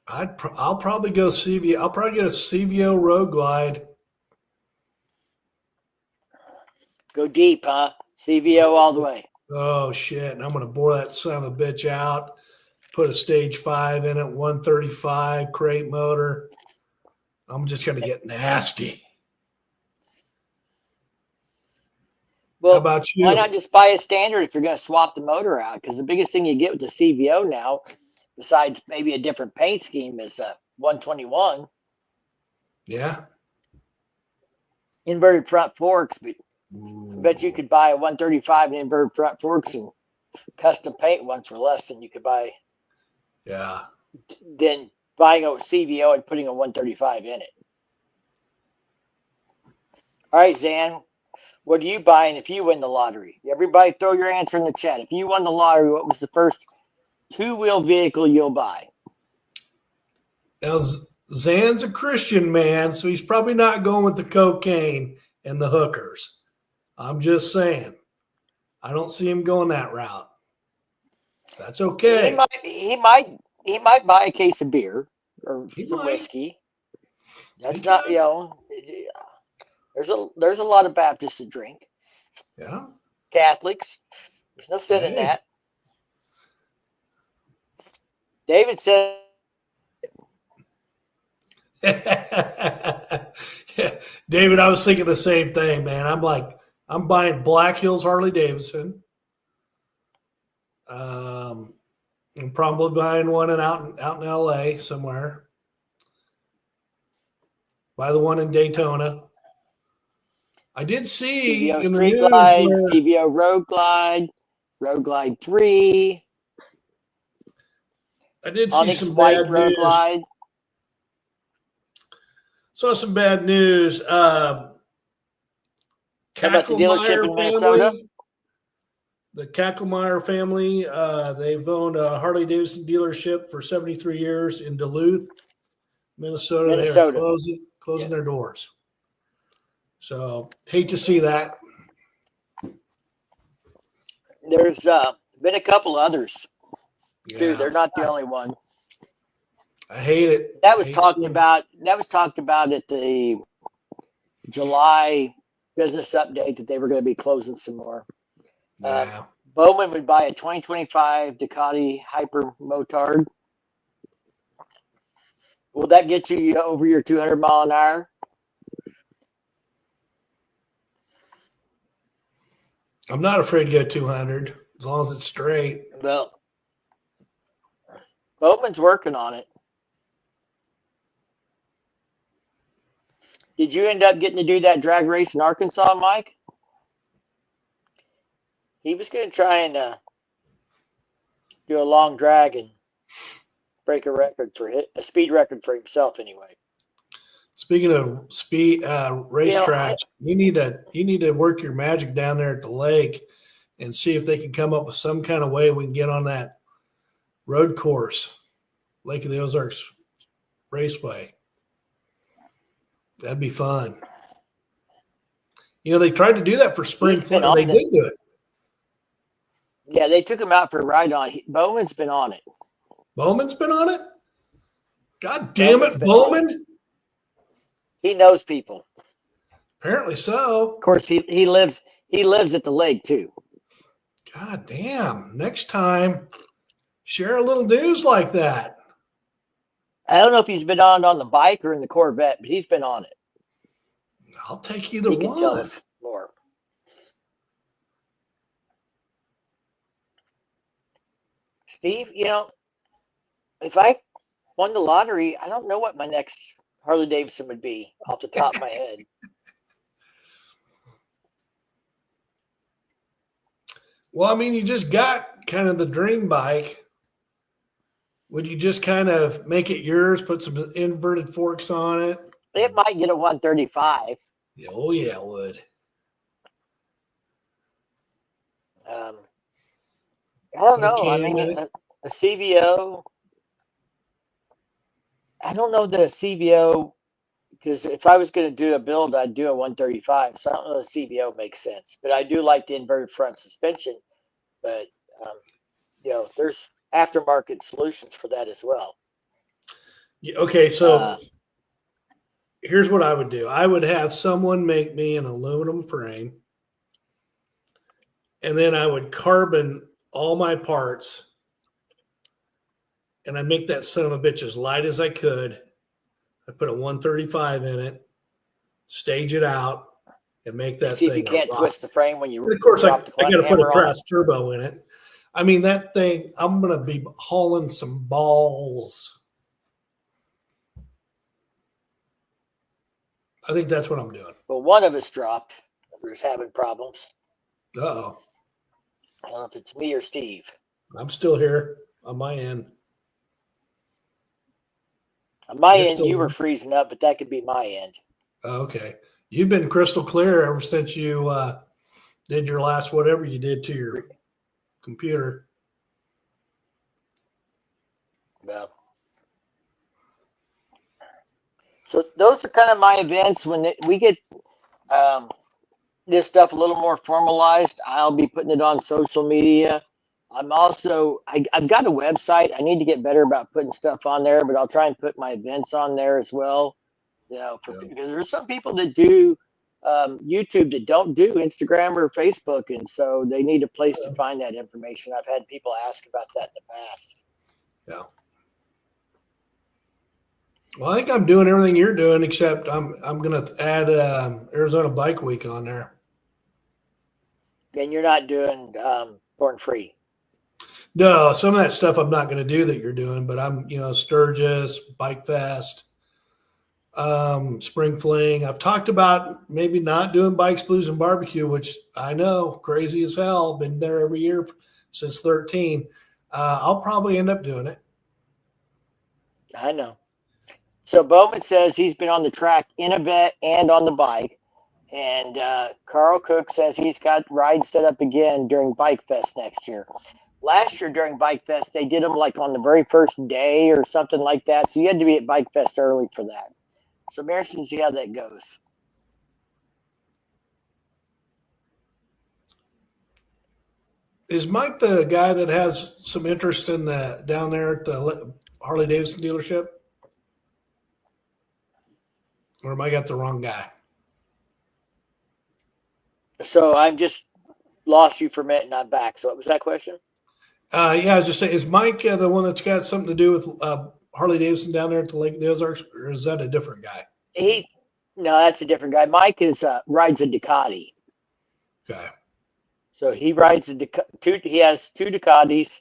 no. I'll probably go CVO. I'll probably get a CVO Road Glide. Go deep, huh? CVO all the way. Oh, shit. And I'm going to bore that son of a bitch out, put a stage 5 in it, 135 crate motor. I'm just going to get nasty. Well, how about you? Why not just buy a standard if you're going to swap the motor out? Because the biggest thing you get with the CVO now, besides maybe a different paint scheme, is 121. Yeah. Inverted front forks, but I bet you could buy a 135 and inverted front forks and custom paint one for less than you could buy. Yeah. Than buying a CVO and putting a 135 in it. All right, Zan. What are you buying if you win the lottery? Everybody throw your answer in the chat. If you won the lottery, what was the first 2-wheel vehicle you'll buy? Now, Zan's a Christian man, so he's probably not going with the cocaine and the hookers. I'm just saying. I don't see him going that route. That's okay. He might buy a case of beer or some whiskey. That's not, there's a lot of Baptists that drink. Yeah. Catholics. There's no sin in that. David said. David, I was thinking the same thing, man. I'm buying Black Hills Harley Davidson. I'm probably buying one out in LA somewhere. Buy the one in Daytona. I did see CVO in the Street news Glide, CVO Road Glide, Road Glide 3. I did Onyx see some White bad Road news. Glide. Saw some bad news. How about the dealership in Minnesota? The Kacklemeyer family, they've owned a Harley Davidson dealership for 73 years in Duluth, Minnesota. They are closing their doors. So hate to see that. There's been a couple others. Dude, they're not the only one. I hate it. That was talked about. That was talked about at the July business update that they were going to be closing some more. Yeah. Bowman would buy a 2025 Ducati Hyper Motard. Will that get you over your 200 mile an hour? I'm not afraid to go 200 as long as it's straight. Well, Bowman's working on it. Did you end up getting to do that drag race in Arkansas, Mike? He was going to try and do a long drag and break a record for a speed record for himself, anyway. Speaking of speed racetracks, you need to work your magic down there at the lake and see if they can come up with some kind of way we can get on that road course, Lake of the Ozarks Raceway. That'd be fun. You know, they tried to do that for spring fling. They did do it. Yeah, they took him out for a ride on. Bowman's been on it. Bowman's been on it? God damn it, Bowman. He knows people. Apparently so. Of course, he lives at the lake too. God damn. Next time, share a little news like that. I don't know if he's been on the bike or in the Corvette, but he's been on it. I'll take either he one. Can tell us more. Steve, you know, if I won the lottery, I don't know what my next Harley Davidson would be off the top of my head. Well, I mean, you just got kind of the dream bike. Would you just kind of make it yours, put some inverted forks on it? It might get a 135. Oh, yeah, it would. I don't know. I mean, a CVO. I don't know that a CVO, because if I was going to do a build, I'd do a 135. So I don't know if the CVO makes sense. But I do like the inverted front suspension. But, you know, there's aftermarket solutions for that as well. Okay, so here's what I would do. I would have someone make me an aluminum frame, and then I would carbon all my parts, and I make that son of a bitch as light as I could. I put a 135 in it, stage it out, and make that See thing. See if you can't twist the frame when you. And of course, I got to put a fast turbo in it. I mean, that thing, I'm going to be hauling some balls. I think that's what I'm doing. Well, one of us dropped. We're having problems. Uh-oh. I don't know if it's me or Steve. I'm still here on my end. On my end, you were freezing up, but that could be my end. Okay. You've been crystal clear ever since you did your last whatever you did to your computer. Well, so those are kind of my events. When we get this stuff a little more formalized, I'll be putting it on social media. I'm also, I've got a website. I need to get better about putting stuff on there, but I'll try and put my events on there as well. You know, because there's some people that do YouTube that don't do Instagram or Facebook, and so they need a place to find that information. I've had people ask about that in the past. Yeah. Well, I think I'm doing everything you're doing, except I'm going to add Arizona Bike Week on there. And you're not doing Born Free. No, some of that stuff I'm not going to do that you're doing, but I'm, Sturgis, Bike Fest, Spring Fling. I've talked about maybe not doing Bikes, Blues, and Barbecue, which I know, crazy as hell. Been there every year since 13. I'll probably end up doing it. I know. So Bowman says he's been on the track in a vet and on the bike. And Carl Cook says he's got rides set up again during Bike Fest next year. Last year during Bike Fest, they did them like on the very first day or something like that. So you had to be at Bike Fest early for that. So Marison, see how that goes. Is Mike the guy that has some interest in the down there at the Harley Davidson dealership? Or am I got the wrong guy? So I'm just lost you for a minute and I'm back. So what was that question? Yeah, I was just saying, is Mike the one that's got something to do with Harley Davidson down there at the Lake of the Ozarks, or is that a different guy? No, that's a different guy. Mike is rides a Ducati. Okay. So he rides he has two Ducatis.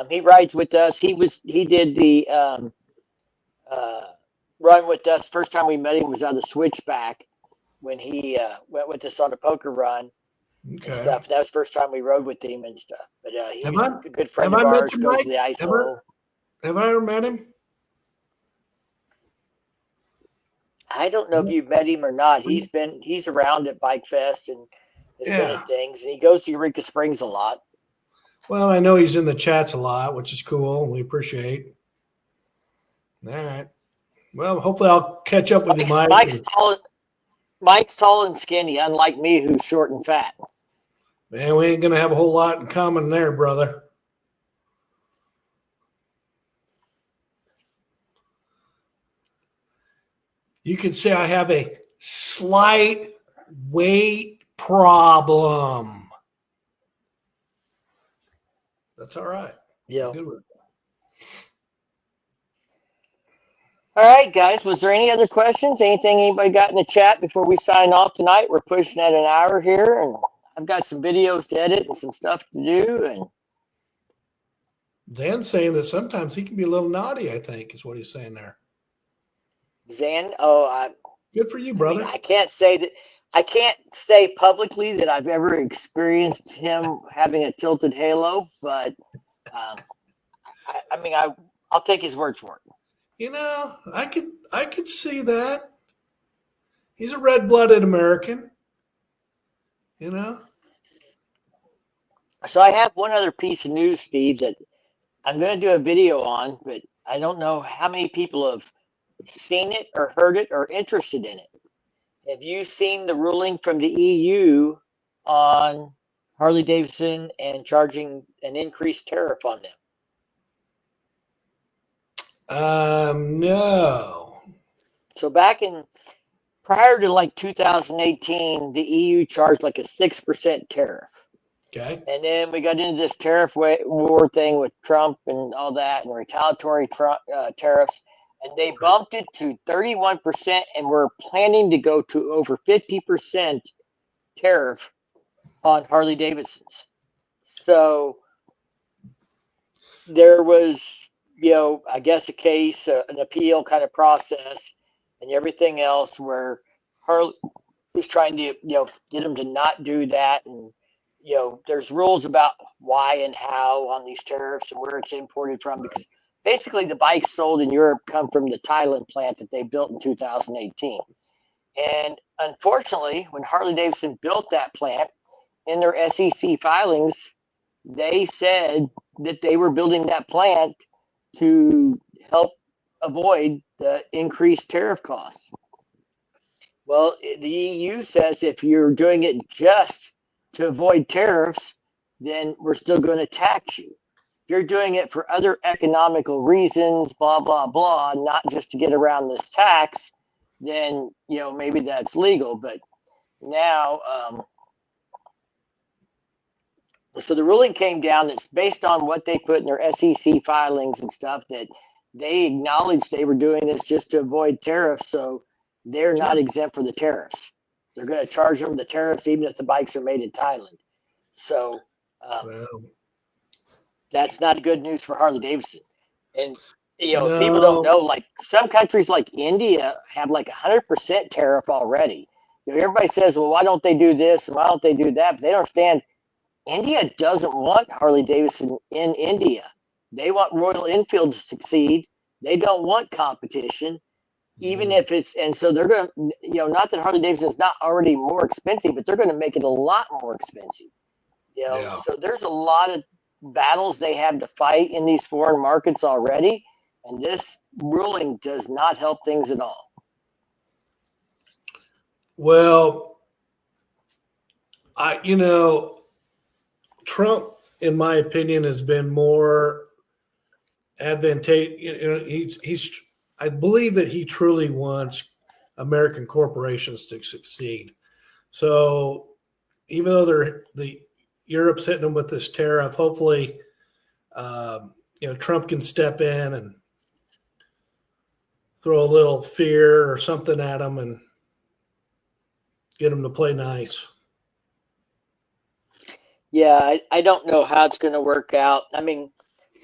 He rides with us. He did the run with us. First time we met him was on the Switchback when he went with us on a poker run and stuff. That was the first time we rode with him and stuff. But he's a good friend of ours. Goes to the ISO. Have I ever met him? I don't know if you've met him or not. He's around at Bike Fest and has been at things, and he goes to Eureka Springs a lot. Well, I know he's in the chats a lot, which is cool, and we appreciate. All right. Well, hopefully I'll catch up with you, Mike. Mike's tall and skinny, unlike me, who's short and fat. Man, we ain't gonna have a whole lot in common there, brother. You could say I have a slight weight problem. That's all right. Yeah. Good with it. All right, guys. Was there any other questions? Anything anybody got in the chat before we sign off tonight? We're pushing at an hour here, and I've got some videos to edit and some stuff to do. And Dan's saying that sometimes he can be a little naughty, I think, is what he's saying there. Zan, good for you, brother. I can't say publicly that I've ever experienced him having a tilted halo, but I'll take his word for it. You know, I could see that. He's a red-blooded American. You know. So I have one other piece of news, Steve, that I'm going to do a video on, but I don't know how many people have seen it or heard it or interested in it. Have you seen the ruling from the EU on Harley Davidson and charging an increased tariff on them? No. So prior to like 2018, the EU charged like a 6% tariff. Okay. And then we got into this tariff war thing with Trump and all that, and retaliatory tariffs. And they bumped it to 31%, and we're planning to go to over 50% tariff on Harley Davidsons. So there was, I guess a case, an appeal kind of process and everything else where Harley is trying to, get them to not do that. And, there's rules about why and how on these tariffs and where it's imported from, because basically the bikes sold in Europe come from the Thailand plant that they built in 2018. And unfortunately, when Harley Davidson built that plant, in their SEC filings, they said that they were building that plant to help avoid the increased tariff costs. Well, the EU says if you're doing it just to avoid tariffs, then we're still going to tax you. If you're doing it for other economical reasons, blah, blah, blah, not just to get around this tax, then, maybe that's legal. But now, so the ruling came down that's based on what they put in their SEC filings and stuff, that they acknowledged they were doing this just to avoid tariffs. So they're not exempt for the tariffs. They're going to charge them the tariffs even if the bikes are made in Thailand. So that's not good news for Harley Davidson. And, people don't know, like some countries like India have like 100% tariff already. Everybody says, well, why don't they do this and why don't they do that? But they don't understand. India doesn't want Harley Davidson in India. They want Royal Enfield to succeed. They don't want competition, even if it's, and so they're going to, not that Harley Davidson is not already more expensive, but they're going to make it a lot more expensive. So there's a lot of battles they have to fight in these foreign markets already, and this ruling does not help things at all. Well, Trump in my opinion, has been more advantageous. You know, I believe that he truly wants American corporations to succeed. So even though Europe's hitting them with this tariff, hopefully, Trump can step in and throw a little fear or something at them and get them to play nice. Yeah, I don't know how it's going to work out. I mean,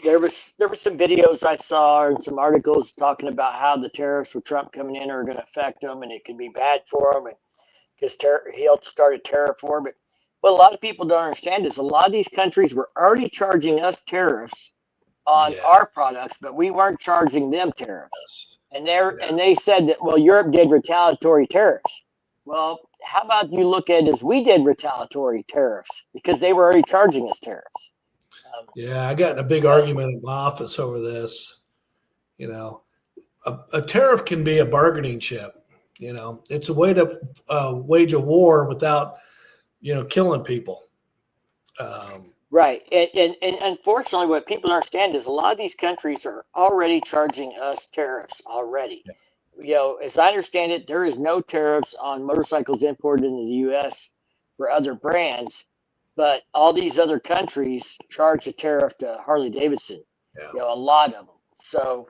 there were some videos I saw and some articles talking about how the tariffs with Trump coming in are going to affect them, and it could be bad for them, and because he'll start a tariff war. But what a lot of people don't understand is a lot of these countries were already charging us tariffs on our products, but we weren't charging them tariffs. And they said that, well, Europe did retaliatory tariffs. Well, how about you look at it as we did retaliatory tariffs because they were already charging us tariffs. I got in a big argument in my office over this. You know, a tariff can be a bargaining chip. You know, it's a way to wage a war without, killing people. Right. And unfortunately, what people don't understand is a lot of these countries are already charging us tariffs already. Yeah. As I understand it, there is no tariffs on motorcycles imported into the U.S. for other brands, but all these other countries charge a tariff to Harley-Davidson, a lot of them. So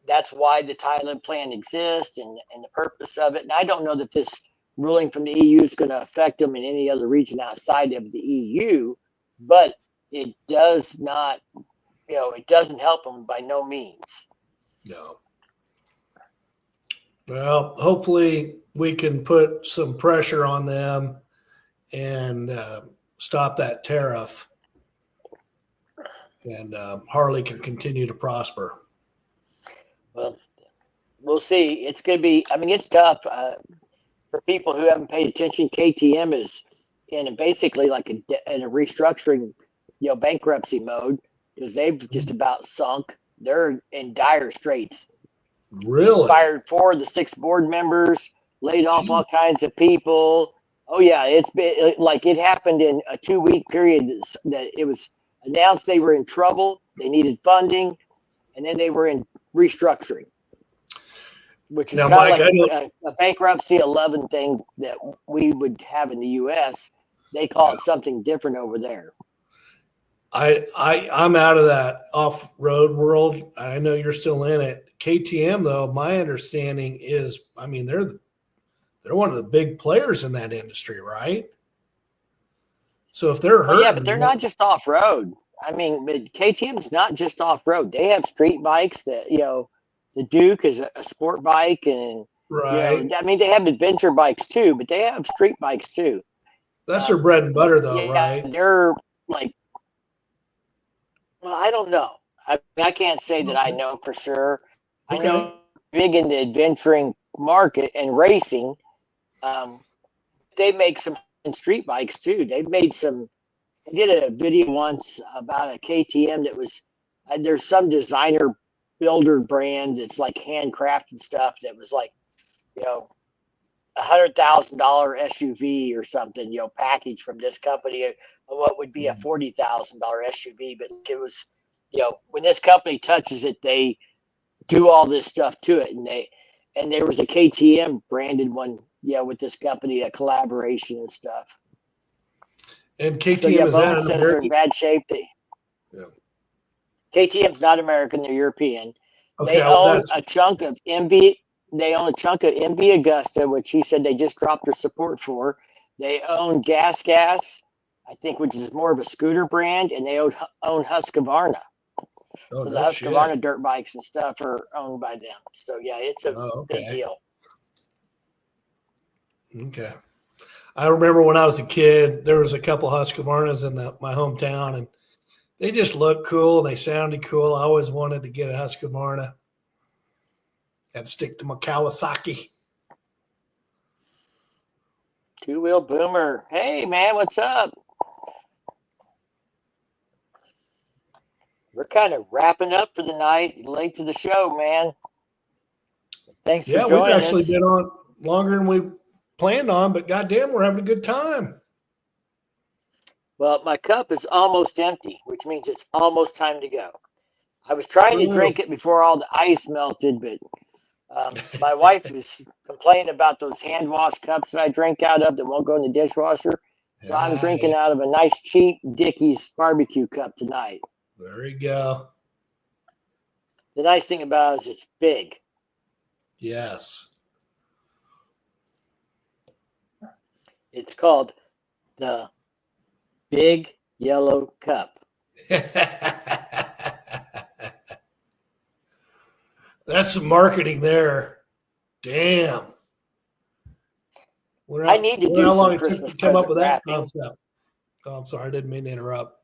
that's why the Thailand plan exists and the purpose of it. And I don't know that this ruling from the EU is going to affect them in any other region outside of the EU, but it does not, it doesn't help them by no means. No. Well, hopefully we can put some pressure on them and stop that tariff, and Harley can continue to prosper. Well, we'll see. It's going to be, it's tough for people who haven't paid attention. KTM is in basically like in a restructuring, bankruptcy mode because they've just about sunk. They're in dire straits. Really? Fired 4 of the 6 board members, laid off all kinds of people. Oh yeah, it's been like it happened in a 2-week period that it was announced they were in trouble, they needed funding, and then they were in restructuring, which is kind of like a bankruptcy 11 thing that we would have in the U.S. They call it something different over there. I'm out of that off-road world. I know you're still in it. KTM, though, my understanding is, they're one of the big players in that industry, right? So if they're hurting, but they're not just off-road. KTM is not just off-road. They have street bikes that, the Duke is a sport bike, and right. They have adventure bikes too, but they have street bikes too. That's their bread and butter, though, right? They're like, well, I don't know. I can't say that I know for sure. I know big in the adventuring market and racing. They make some street bikes too. They did a video once about a KTM that was, there's some designer builder brand that's like handcrafted stuff that was like, $100,000 SUV or something, package from this company, what would be a $40,000 SUV. But it was, when this company touches it, they do all this stuff to it. And there was a KTM branded one, with this company, a collaboration and stuff. And KTM is are in bad shape. KTM's not American; they're European. Okay, they own a chunk of MV. They own a chunk of MV Augusta, which he said they just dropped their support for. They own Gas, I think, which is more of a scooter brand, and they own Husqvarna. The Husqvarna dirt bikes and stuff are owned by them. So yeah, it's a big deal. Okay. I remember when I was a kid, there was a couple Husqvarnas in my hometown, and they just looked cool and they sounded cool. I always wanted to get a Husqvarna. Had to stick to my Kawasaki. Two-wheel boomer. Hey, man, what's up? We're kind of wrapping up for the night. Late to the show, man. Thanks for joining us. Yeah, we've actually been on longer than we planned on, but goddamn, we're having a good time. Well, my cup is almost empty, which means it's almost time to go. I was trying to True. drink it before all the ice melted, but my wife is complaining about those hand wash cups that I drink out of that won't go in the dishwasher. So I'm drinking Hey, out of a nice cheap Dickies barbecue cup tonight. there you go. The nice thing about it is it's big. Yes. It's called the Big Yellow Cup. That's some marketing there. Damn. I need to do How some long it took Christmas to come up present with that wrapping. concept? Oh, I'm sorry, I didn't mean to interrupt.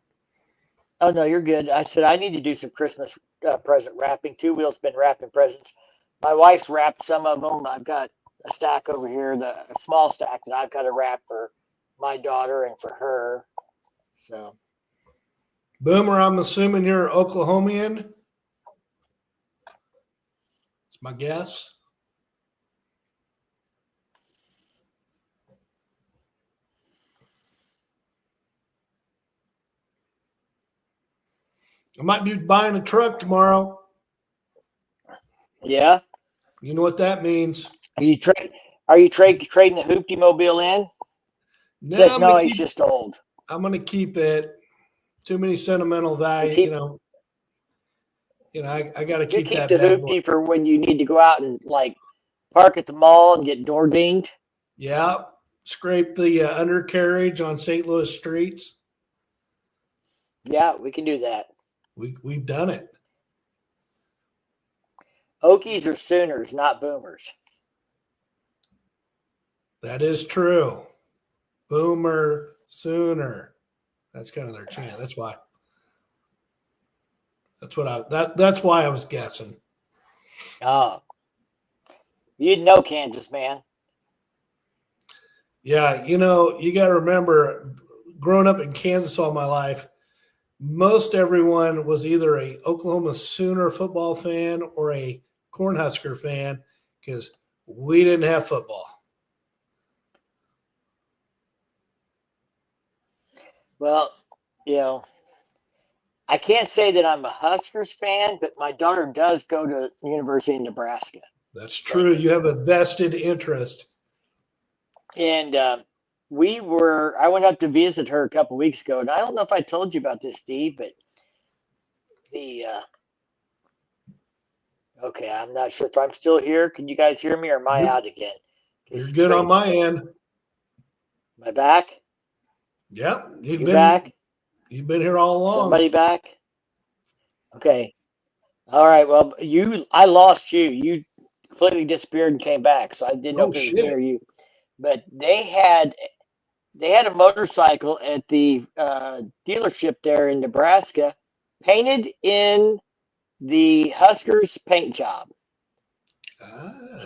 Oh, no, you're good. I said I need to do some Christmas present wrapping. Two Wheels been wrapping presents. My wife's wrapped some of them. I've got a stack over here, a small stack that I've got to wrap for my daughter and for her. So, Boomer, I'm assuming you're Oklahomian. It's my guess. I might be buying a truck tomorrow. yeah. You know what that means. Are you trading the Hoopty Mobile in? No, Says no, he's just old. I'm gonna keep it. Too many sentimental value, I gotta You keep keep that the bad boy. Hoopty for when you need to go out and like park at the mall and get door dinged. Yeah. Scrape the undercarriage on St. Louis streets. Yeah, we can do that. We've done it. Okies are Sooners, not Boomers. That is true. Boomer, Sooner. That's kind of their chant. That's why. That's why I was guessing. Oh, you'd know Kansas, man. Yeah, you got to remember, growing up in Kansas all my life, most everyone was either a Oklahoma Sooner football fan or a Cornhusker fan because we didn't have football. Well, I can't say that I'm a Huskers fan, but my daughter does go to the University of Nebraska. That's true. You have a vested interest. And I went up to visit her a couple weeks ago, and I don't know if I told you about this, Steve, but okay, I'm not sure if I'm still here. Can you guys hear me, or am I out again? You're good on my end. Am I back? Yep. You back? You've been here all along. Somebody back? Okay. All right. Well, I lost you. You completely disappeared and came back, so I didn't know if it was me or you. But they had a motorcycle at the dealership there in Nebraska, painted in the Huskers paint job.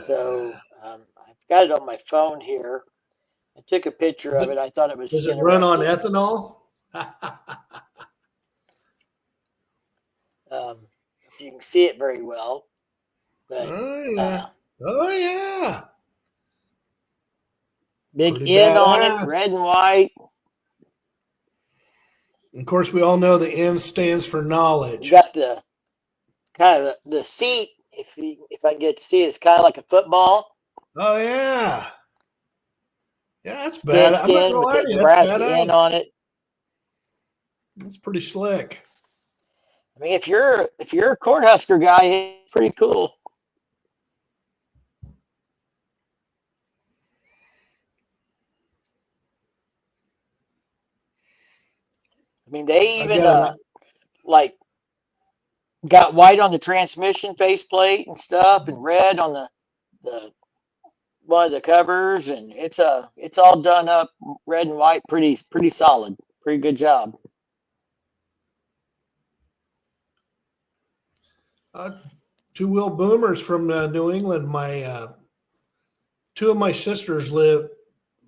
So I've got it on my phone here. I took a picture of it. I thought it was Does it run on ethanol? You can see it very well. But, oh yeah. Big N on it, red and white. And of course, we all know the N stands for knowledge. You got the kind of the seat. If I get to see it, it's kind of like a football. Oh yeah. Yeah, that's bad. Stitched in with the Nebraska N on it. That's pretty slick. I mean, if you're a Cornhusker guy, it's pretty cool. I mean, they even got white on the transmission faceplate and stuff, and red on the one of the covers, and it's all done up red and white, pretty solid, pretty good job. Two-wheel boomers from New England. Two of my sisters live.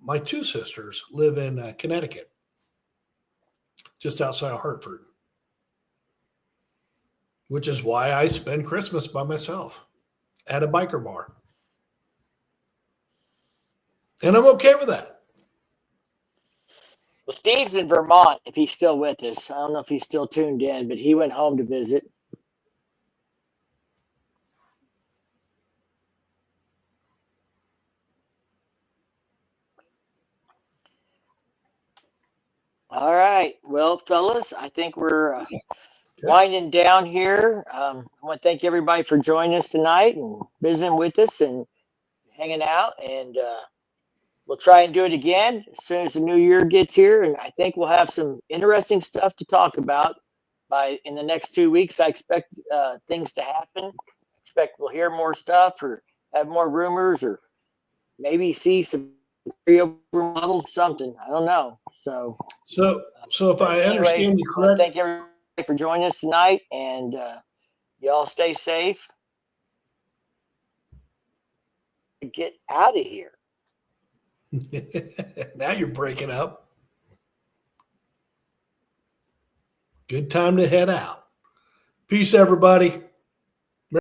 My two sisters live in Connecticut, just outside of Hartford, which is why I spend Christmas by myself at a biker bar. And I'm okay with that. Well, Steve's in Vermont. If he's still with us, I don't know if he's still tuned in, but he went home to visit. All right. Well, fellas, I think we're winding down here. I want to thank everybody for joining us tonight and visiting with us and hanging out. And we'll try and do it again as soon as the new year gets here. And I think we'll have some interesting stuff to talk about in the next 2 weeks. I expect things to happen. I expect we'll hear more stuff or have more rumors or maybe see some models, something. I don't know. So if I understand you correctly, thank everybody for joining us tonight, and y'all stay safe. Get out of here. Now you're breaking up. Good time to head out. Peace, everybody.